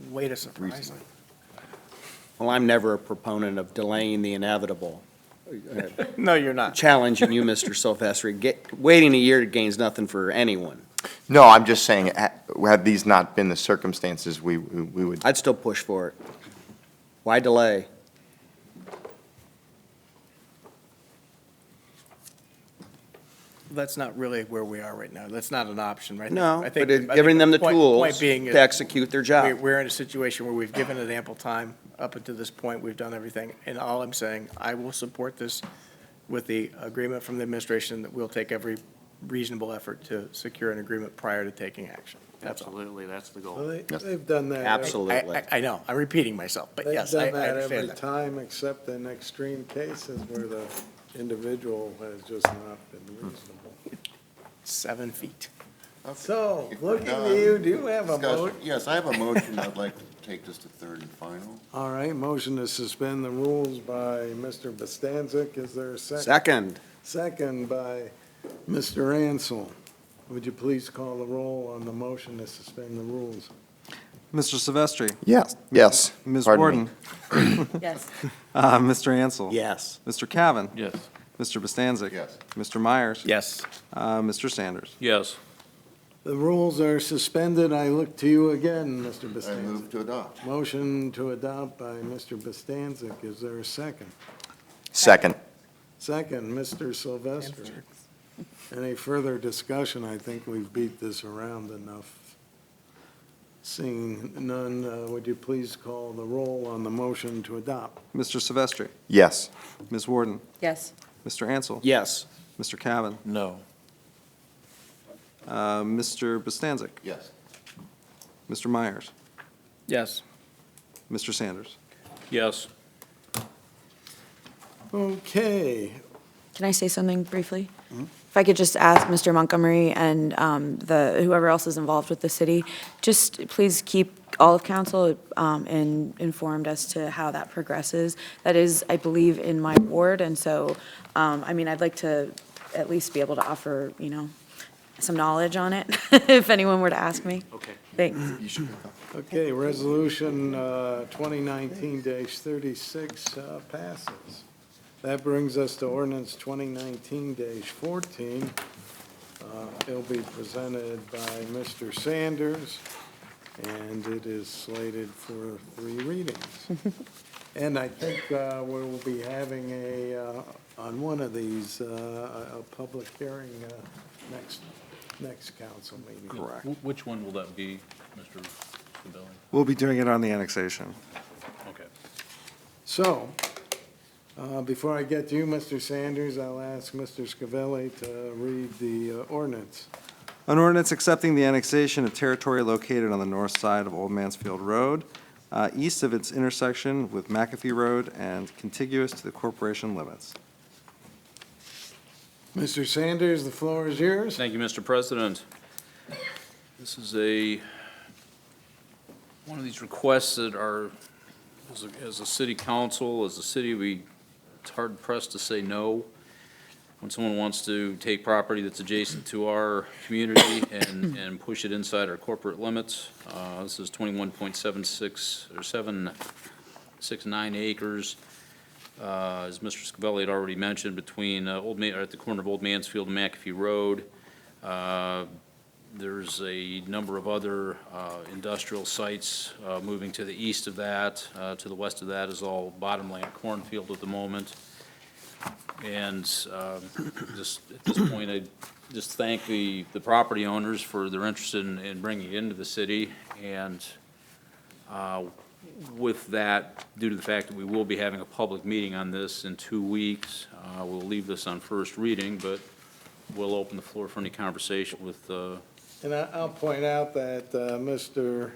Speaker 12: Way to surprise
Speaker 9: recently.
Speaker 12: me.
Speaker 3: Well, I'm never a proponent of delaying the inevitable.
Speaker 12: No, you're not.
Speaker 3: Challenging you, Mr. Silvestri. Waiting a year gains nothing for anyone.
Speaker 15: No, I'm just saying, had these not been the circumstances, we would.
Speaker 3: I'd still push for it. Why delay?
Speaker 12: That's not really where we are right now. That's not an option right
Speaker 3: No,
Speaker 12: now. I
Speaker 3: but
Speaker 12: think-
Speaker 3: it-
Speaker 12: I think
Speaker 3: giving them the
Speaker 12: point
Speaker 3: tools
Speaker 12: being
Speaker 3: to
Speaker 12: is
Speaker 3: execute their job.
Speaker 12: We're in a situation where we've given it ample time. Up until this point, we've done everything. And all I'm saying, I will support this with the agreement from the administration that we'll take every reasonable effort to secure an agreement prior to taking action. That's all.
Speaker 7: Absolutely, that's the goal.
Speaker 1: Well,
Speaker 9: Yes.
Speaker 1: they've done that.
Speaker 3: Absolutely.
Speaker 12: I know, I'm repeating myself, but
Speaker 1: They've
Speaker 12: yes, I
Speaker 1: done that every
Speaker 12: understand that.
Speaker 1: time, except in extreme cases where the individual has just not been reasonable.
Speaker 12: 7 feet.
Speaker 1: So,
Speaker 9: If
Speaker 1: looking
Speaker 9: we're
Speaker 1: at
Speaker 9: done,
Speaker 1: you, do you have a
Speaker 9: discussion.
Speaker 1: motion?
Speaker 9: Yes, I have a motion. I'd like to take this to third and final.
Speaker 1: All right, motion to suspend the rules by Mr. Bostancic. Is there a second?
Speaker 3: Second.
Speaker 1: Second by Mr. Ansel. Would you please call the roll on the motion to suspend the rules?
Speaker 2: Mr. Silvestri?
Speaker 15: Yes.
Speaker 2: Ms.
Speaker 15: Pardon me.
Speaker 2: Warden?
Speaker 4: Yes.
Speaker 2: Mr. Ansel?
Speaker 3: Yes.
Speaker 2: Mr. Cavan?
Speaker 13: Yes.
Speaker 2: Mr. Bostancic?
Speaker 9: Yes.
Speaker 2: Mr. Myers?
Speaker 12: Yes.
Speaker 2: Mr. Sanders?
Speaker 13: Yes.
Speaker 1: The rules are suspended. I look to you again, Mr.
Speaker 9: I
Speaker 1: Bostancic.
Speaker 9: move to adopt.
Speaker 1: Motion to adopt by Mr. Bostancic. Is there a second?
Speaker 15: Second.
Speaker 1: Second, Mr. Silvestri. Any further discussion? I think we've beat this around enough. Seeing none, would you please call the roll on the motion to adopt?
Speaker 2: Mr. Silvestri?
Speaker 15: Yes.
Speaker 2: Ms. Warden?
Speaker 4: Yes.
Speaker 2: Mr. Ansel?
Speaker 3: Yes.
Speaker 2: Mr. Cavan?
Speaker 13: No.
Speaker 2: Mr. Bostancic?
Speaker 9: Yes.
Speaker 2: Mr. Myers?
Speaker 12: Yes.
Speaker 2: Mr. Sanders?
Speaker 13: Yes.
Speaker 1: Okay.
Speaker 4: Can I say something briefly? If I could just ask Mr. Montgomery and whoever else is involved with the city, just please keep all of council informed as to how that progresses. That is, I believe, in my ward, and so, I'd like to at least be able to offer, some knowledge on it, if anyone were to ask me.
Speaker 7: Okay.
Speaker 4: Thanks.
Speaker 1: Okay, resolution 2019-36 passes. That brings us to ordinance 2019-14. It'll be presented by Mr. Sanders, and it is slated for 3 readings. And I think we'll be having on one of these, a public hearing next council meeting.
Speaker 2: Correct.
Speaker 13: Which one will that be, Mr. Scavelli?
Speaker 2: We'll be doing it on the annexation.
Speaker 13: Okay.
Speaker 1: So, before I get to you, Mr. Sanders, I'll ask Mr. Scavelli to read the ordinance.
Speaker 2: An ordinance accepting the annexation of territory located on the north side of Old Mansfield Road, east of its intersection with McAfee Road and contiguous to the corporation limits.
Speaker 1: Mr. Sanders, the floor is yours.
Speaker 13: Thank you, Mr. President. This is one of these requests that are, as a city council, as a city, it's hard pressed to say no when someone wants to take property that's adjacent to our community and push it inside our corporate limits. This is 21.76 or 769 acres. As Mr. Scavelli had already mentioned, between at the corner of Old Mansfield and McAfee Road. There's a number of other industrial sites moving to the east of that. To the west of that is all bottomland cornfield at the moment. And just at this point, I just thank the property owners for their interest in bringing it into the city. And with that, due to the fact that we will be having a public meeting on this in 2 weeks, we'll leave this on first reading, but we'll open the floor for any conversation with
Speaker 1: And I'll point out that Mr.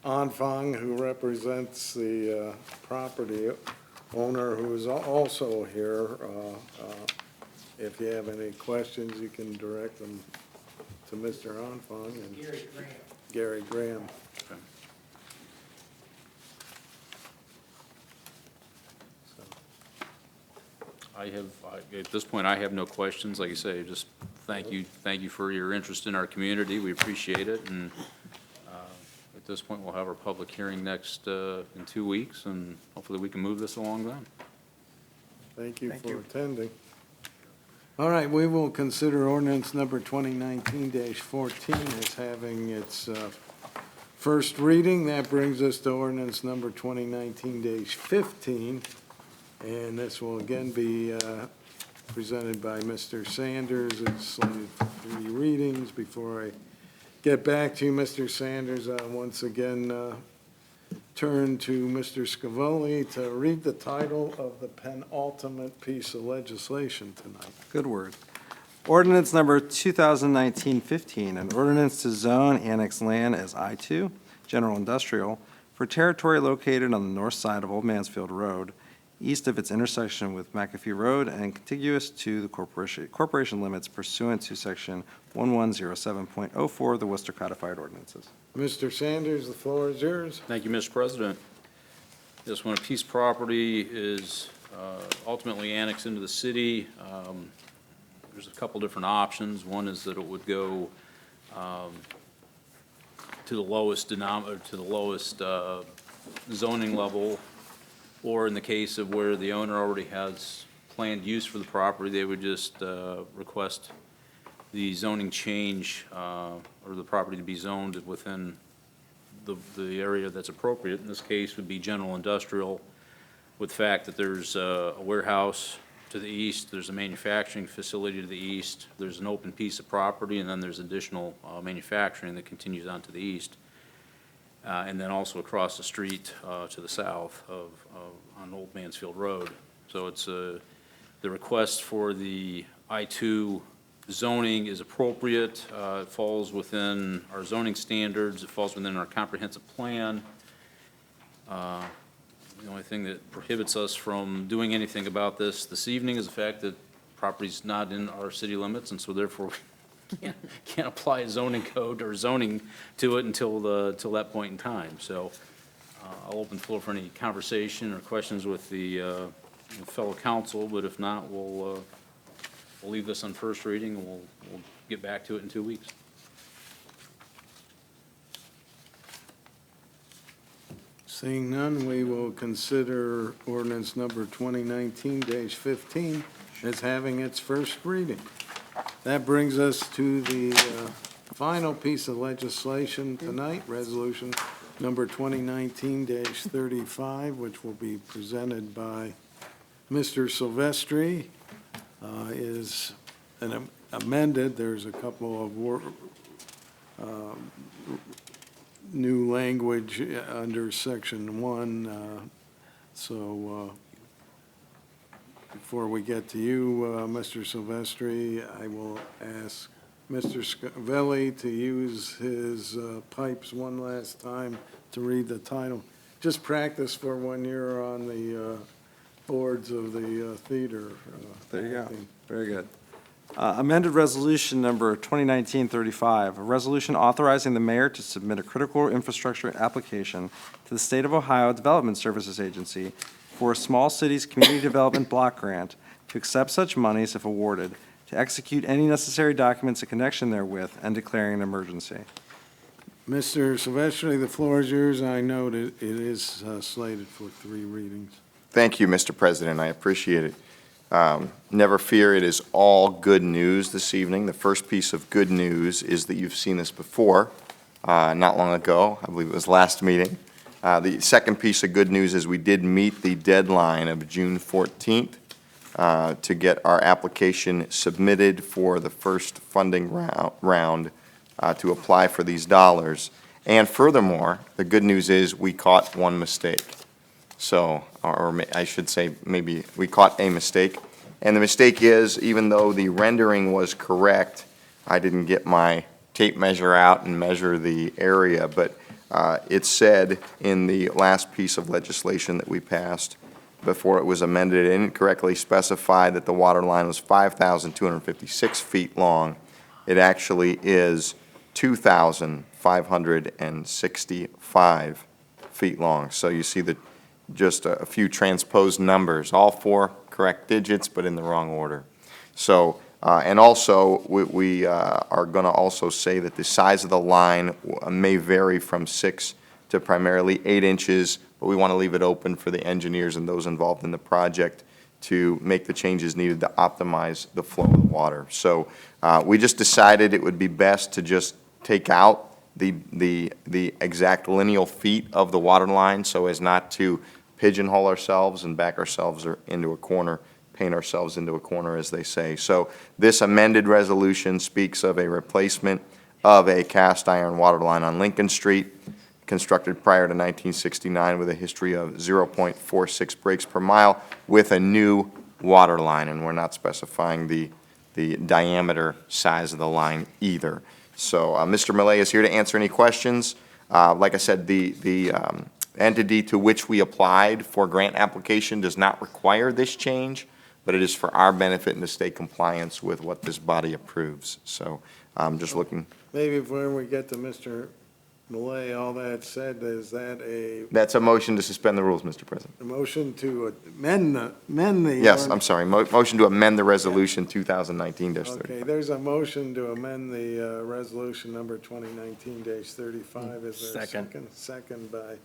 Speaker 1: Anfang, who represents the property owner, who is also here, if you have any questions, you can direct them to Mr. Anfang and Gary Graham.
Speaker 13: Okay. At this point, I have no questions. Like I say, just thank you for your interest in our community. We appreciate it, and at this point, we'll have our public hearing in 2 weeks, and hopefully we can move this along then.
Speaker 1: Thank you for attending. All right, we will consider ordinance number 2019-14 as having its first reading. That brings us to ordinance number 2019-15. And this will again be presented by Mr. Sanders. It's slated for 3 readings. Before I get back to you, Mr. Sanders, I once again turn to Mr. Scavelli to read the title of the penultimate piece of legislation tonight.
Speaker 2: Good word. Ordinance number 2019-15, an ordinance to zone annex land as I-2, general industrial, for territory located on the north side of Old Mansfield Road, east of its intersection with McAfee Road and contiguous to the corporation limits pursuant to section 1107.04 of the Worcester Codified Ordinances.
Speaker 1: Mr. Sanders, the floor is yours.
Speaker 13: Thank you, Mr. President. Yes, when a piece of property is ultimately annexed into the city, there's a couple different options. One is that it would go to the lowest zoning level, or in the case of where the owner already has planned use for the property, they would just request the zoning change or the property to be zoned within the area that's appropriate. In this case would be general industrial, with the fact that there's a warehouse to the east, there's a manufacturing facility to the east, there's an open piece of property, and then there's additional manufacturing that continues on to the east. And then also across the street to the south on Old Mansfield Road. So it's the request for the I-2 zoning is appropriate. It falls within our zoning standards. It falls within our comprehensive plan. The only thing that prohibits us from doing anything about this evening is the fact that property's not in our city limits, and so therefore can't apply a zoning code or zoning to it until that point in time. So I'll open the floor for any conversation or questions with the fellow council, but if not, we'll leave this on first reading and we'll get back to it in 2 weeks.
Speaker 1: Seeing none, we will consider ordinance number 2019-15 as having its first reading. That brings us to the final piece of legislation tonight, Resolution number 2019-35, which will be presented by Mr. Silvestri, is amended. There's a couple of new language under section 1. So before we get to you, Mr. Silvestri, I will ask Mr. Scavelli to use his pipes one last time to read the title. Just practice for when you're on the boards of the theater.
Speaker 2: There you go. Very good. Amended resolution number 2019-35, a resolution authorizing the mayor to submit a critical infrastructure application to the State of Ohio Development Services Agency for a Small Cities Community Development Block Grant to accept such monies if awarded, to execute any necessary documents in connection therewith, and declaring an emergency.
Speaker 1: Mr. Silvestri, the floor is yours. I know that it is slated for 3 readings.
Speaker 15: Thank you, Mr. President. I appreciate it. Never fear, it is all good news this evening. The first piece of good news is that you've seen this before, not long ago. I believe it was last meeting. The second piece of good news is we did meet the deadline of June 14th to get our application submitted for the first funding round to apply for these dollars. And furthermore, the good news is we caught one mistake. So, or I should say, maybe we caught a mistake. And the mistake is, even though the rendering was correct, I didn't get my tape measure out and measure the area, but it said in the last piece of legislation that we passed before it was amended, it incorrectly specified that the water line was 5,256 feet long. It actually is 2,565 feet long. So you see that just a few transposed numbers, all 4 correct digits, but in the wrong order. So, and also, we are going to also say that the size of the line may vary from 6 to primarily 8 inches, but we want to leave it open for the engineers and those involved in the project to make the changes needed to optimize the flow of the water. So we just decided it would be best to just take out the exact lineal feet of the water line so as not to pigeonhole ourselves and back ourselves into a corner, paint ourselves into a corner, as they say. So this amended resolution speaks of a replacement of a cast iron water line on Lincoln Street, constructed prior to 1969 with a history of 0.46 breaks per mile with a new water line, and we're not specifying the diameter size of the line either. So Mr. Millet is here to answer any questions. Like I said, the entity to which we applied for grant application does not require this change, but it is for our benefit and to stay compliance with what this body approves. So I'm just looking.
Speaker 1: Maybe when we get to Mr. Millet, all that said, is that
Speaker 15: That's a motion to suspend the rules, Mr. President.
Speaker 1: a motion to amend the?
Speaker 15: Yes, I'm sorry. Motion to amend the resolution 2019-30.
Speaker 1: Okay, there's a motion to amend the resolution number 2019-35. Is there a second? Second by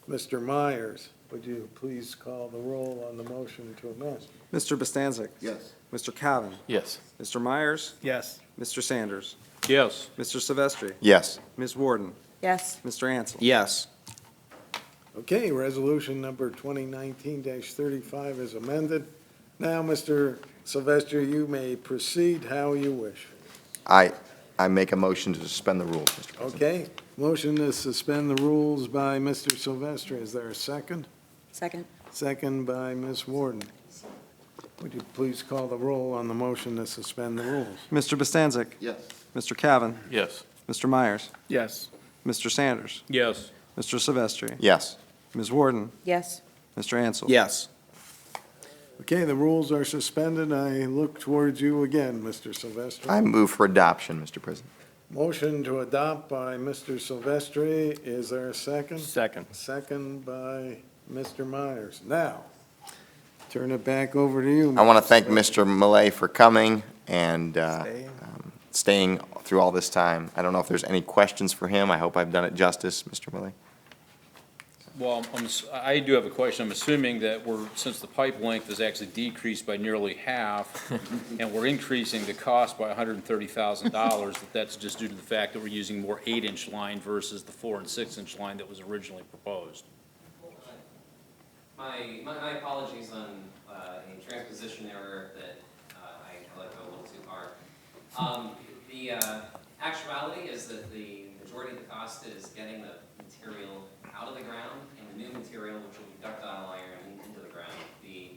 Speaker 1: Mr. Myers. Would you please call the roll on the motion to amend?
Speaker 2: Mr. Bostancic?
Speaker 9: Yes.
Speaker 2: Mr. Cavan?
Speaker 13: Yes.
Speaker 2: Mr. Myers?
Speaker 12: Yes.
Speaker 2: Mr. Sanders?
Speaker 13: Yes.
Speaker 2: Mr. Silvestri?
Speaker 15: Yes.
Speaker 2: Ms. Warden?
Speaker 4: Yes.
Speaker 2: Mr. Ansel?
Speaker 3: Yes.
Speaker 1: Okay, resolution number 2019-35 is amended. Now, Mr. Sylvester, you may proceed how you wish.
Speaker 15: I make a motion to suspend the rules, Mr. President.
Speaker 1: Okay, motion to suspend the rules by Mr. Sylvester. Is there a second?
Speaker 4: Second.
Speaker 1: Second by Ms. Warden. Would you please call the roll on the motion to suspend the rules?
Speaker 2: Mr. Bostancic?
Speaker 9: Yes.
Speaker 2: Mr. Cavan?
Speaker 13: Yes.
Speaker 2: Mr. Myers?
Speaker 12: Yes.
Speaker 2: Mr. Sanders?
Speaker 13: Yes.
Speaker 2: Mr. Silvestri?
Speaker 15: Yes.
Speaker 2: Ms. Warden?
Speaker 4: Yes.
Speaker 2: Mr. Ansel?
Speaker 3: Yes.
Speaker 1: Okay, the rules are suspended. I look towards you again, Mr. Sylvester.
Speaker 15: I move for adoption, Mr. President.
Speaker 1: Motion to adopt by Mr. Silvestri. Is there a second?
Speaker 12: Second.
Speaker 1: Second by Mr. Myers. Now, turn it back over to you.
Speaker 15: I want to
Speaker 1: Mr.
Speaker 15: thank
Speaker 1: Silvestri.
Speaker 15: Mr. Millet for coming and staying through all this time. I don't know if there's any questions for him. I hope I've done it justice, Mr. Millet.
Speaker 13: Well, I do have a question. I'm assuming that since the pipe length is actually decreased by nearly half, and we're increasing the cost by $130,000, that's just due to the fact that we're using more 8-inch line versus the 4- and 6-inch line that was originally proposed.
Speaker 16: My apologies on a transposition error that I let go a little too far. The actuality is that the majority of the cost is getting the material out of the ground and the new material, which will be ductile iron, into the ground. The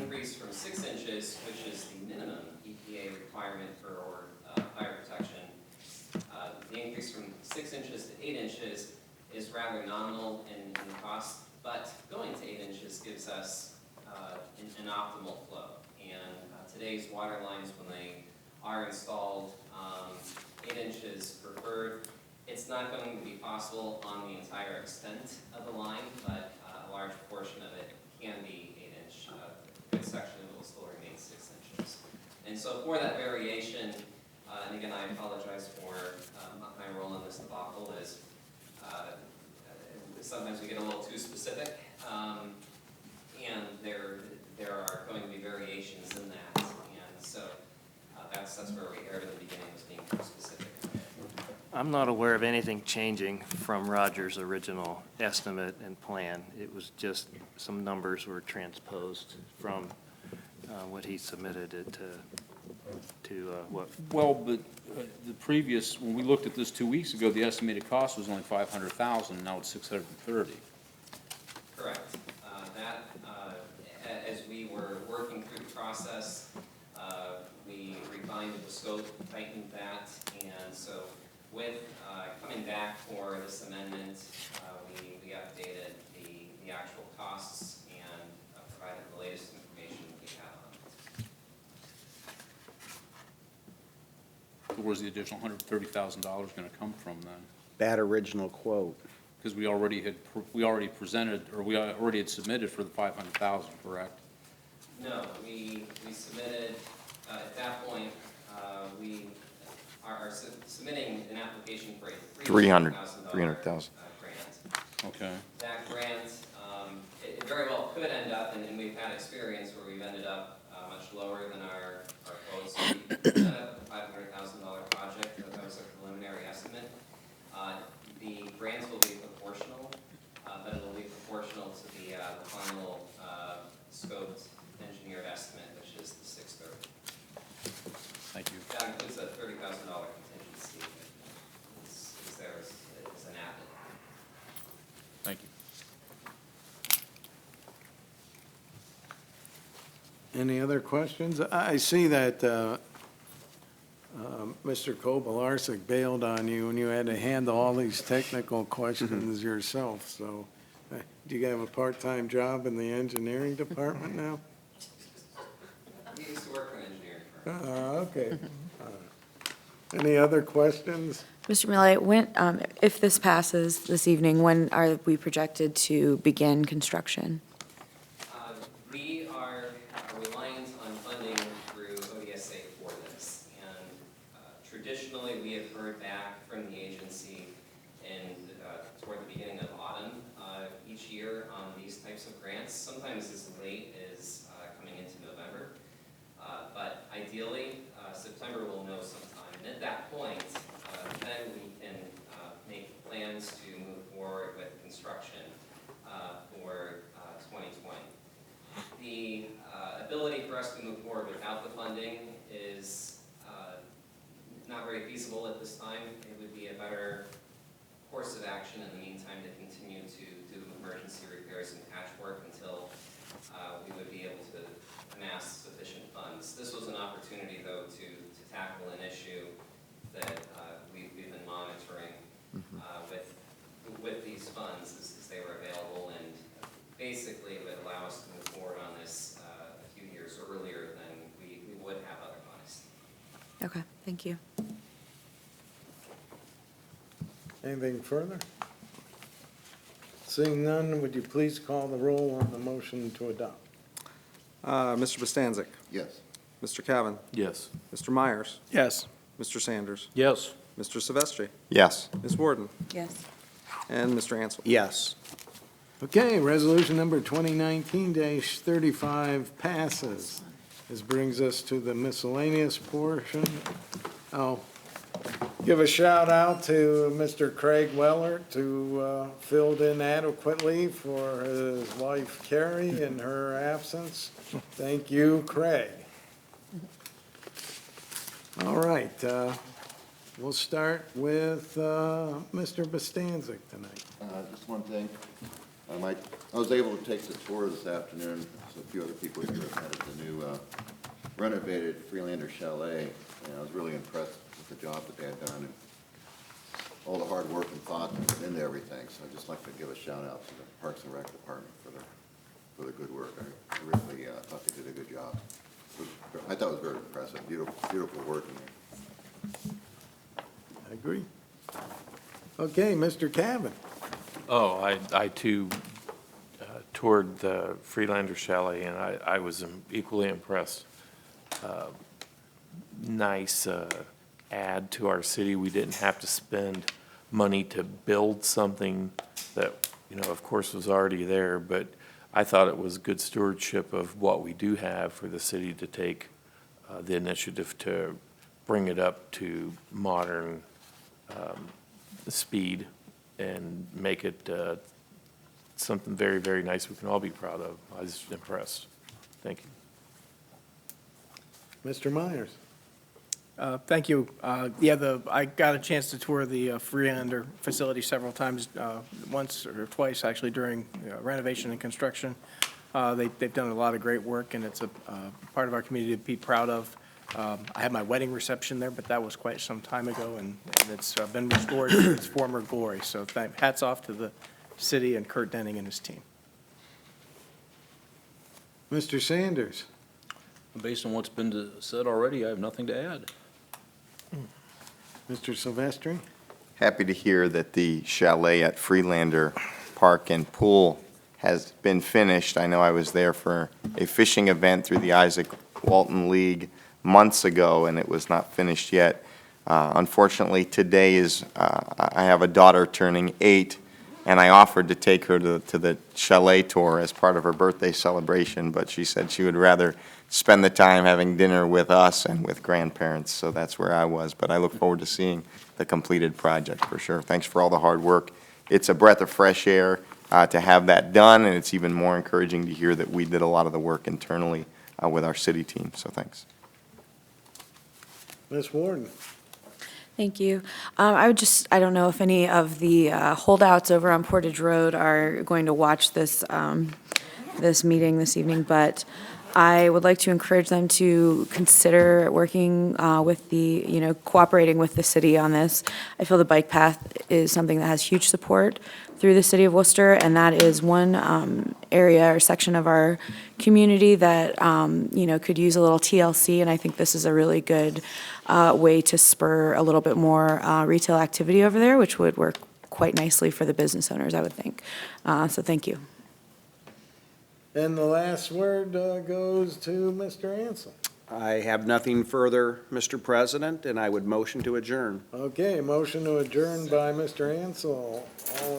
Speaker 16: increase from 6 inches, which is the minimum EPA requirement for fire protection, the increase from 6 inches to 8 inches is rather nominal in the cost, but going to 8 inches gives us an optimal flow. And today's water lines, when they are installed, 8 inches preferred. It's not going to be possible on the entire extent of the line, but a large portion of it can be 8-inch. A good section of it will still remain 6 inches. And so for that variation, and again, I apologize for my role in this debacle, is sometimes we get a little too specific, and there are going to be variations in that. And so that's where we erred in the beginning, was being too specific.
Speaker 7: I'm not aware of anything changing from Roger's original estimate and plan. It was just some numbers were transposed from what he submitted it to what.
Speaker 13: Well, but the previous, when we looked at this 2 weeks ago, the estimated cost was only $500,000, now it's $630,000.
Speaker 16: Correct. As we were working through the process, we refined the scope, tightened that, and so with coming back for this amendment, we updated the actual costs and provided the latest information we have on it.
Speaker 13: Where's the additional $130,000 going to come from then?
Speaker 3: That original quote.
Speaker 13: Because we already presented, or we already had submitted for the $500,000, correct?
Speaker 16: No, we submitted, at that point, we are submitting an application for a $300,000 grant.
Speaker 13: Okay.
Speaker 16: That grant, it very well could end up, and we've had experience where we've ended up much lower than our quotes. We set up a $500,000 project. That was a preliminary estimate. The grants will be proportional, but it will be proportional to the final scoped engineered estimate, which is the $630,000.
Speaker 13: Thank you.
Speaker 16: That includes a $30,000 contingency. Is there as an added.
Speaker 13: Thank you.
Speaker 1: Any other questions? I see that Mr. Kobelarsek bailed on you, and you had to handle all these technical questions yourself, so do you have a part-time job in the engineering department now?
Speaker 16: He used to work for an engineering firm.
Speaker 1: Okay. Any other questions?
Speaker 4: Mr. Millay, if this passes this evening, when are we projected to begin construction?
Speaker 16: We are reliant on funding through ODSA for this, and traditionally, we have heard back from the agency toward the beginning of autumn each year on these types of grants. Sometimes as late as coming into November, but ideally, September we'll know sometime. And at that point, then we can make plans to move forward with construction for 2020. The ability for us to move forward without the funding is not very feasible at this time. It would be a better course of action in the meantime to continue to do emergency repairs and patchwork until we would be able to amass sufficient funds. This was an opportunity, though, to tackle an issue that we've been monitoring with these funds as they were available, and basically it would allow us to move forward on this a few years earlier than we would have otherwise.
Speaker 4: Okay, thank you.
Speaker 1: Anything further? Seeing none, would you please call the roll on the motion to adopt?
Speaker 2: Mr. Bostancic?
Speaker 9: Yes.
Speaker 2: Mr. Cavan?
Speaker 13: Yes.
Speaker 2: Mr. Myers?
Speaker 12: Yes.
Speaker 2: Mr. Sanders?
Speaker 13: Yes.
Speaker 2: Mr. Silvestri?
Speaker 15: Yes.
Speaker 2: Ms. Warden?
Speaker 4: Yes.
Speaker 2: And Mr. Ansel?
Speaker 3: Yes.
Speaker 1: Okay, resolution number 2019-35 passes. This brings us to the miscellaneous portion. I'll give a shout out to Mr. Craig Weller, who filled in adequately for his wife Carrie in her absence. Thank you, Craig. All right, we'll start with Mr. Bostancic tonight.
Speaker 9: Just one thing. I was able to take the tour this afternoon, so a few other people here have had the new renovated Freelander Chalet, and I was really impressed with the job that they had done, and all the hard work and thought that went into everything, so I'd just like to give a shout out to the Parks and Rec Department for their good work. I really thought they did a good job. I thought it was very impressive, beautiful work in there.
Speaker 1: I agree. Okay, Mr. Cavan.
Speaker 17: Oh, I too toured the Freelander Chalet, and I was equally impressed. Nice add to our city. We didn't have to spend money to build something that, of course, was already there, but I thought it was good stewardship of what we do have for the city to take the initiative to bring it up to modern speed and make it something very, very nice we can all be proud of. I was impressed. Thank you.
Speaker 1: Mr. Myers.
Speaker 12: Thank you. Yeah, I got a chance to tour the Freelander facility several times, once or twice actually during renovation and construction. They've done a lot of great work, and it's a part of our community to be proud of. I had my wedding reception there, but that was quite some time ago, and it's been restored to its former glory. So hats off to the city and Kurt Denning and his team.
Speaker 1: Mr. Sanders.
Speaker 13: Based on what's been said already, I have nothing to add.
Speaker 1: Mr. Silvestri.
Speaker 15: Happy to hear that the chalet at Freelander Park and Pool has been finished. I know I was there for a fishing event through the Isaac Walton League months ago, and it was not finished yet. Unfortunately, today I have a daughter turning 8, and I offered to take her to the chalet tour as part of her birthday celebration, but she said she would rather spend the time having dinner with us and with grandparents, so that's where I was. But I look forward to seeing the completed project for sure. Thanks for all the hard work. It's a breath of fresh air to have that done, and it's even more encouraging to hear that we did a lot of the work internally with our city team, so thanks.
Speaker 1: Ms. Warden.
Speaker 4: Thank you. I don't know if any of the holdouts over on Portage Road are going to watch this, this meeting this evening, but I would like to encourage them to consider working with cooperating with the city on this. I feel the bike path is something that has huge support through the city of Worcester, and that is one area or section of our community that, could use a little TLC, and I think this is a really good way to spur a little bit more retail activity over there, which would work quite nicely for the business owners, I would think. So thank you.
Speaker 1: And the last word goes to Mr. Ansel.
Speaker 3: I have nothing further, Mr. President, and I would motion to adjourn.
Speaker 1: Okay, motion to adjourn by Mr. Ansel. All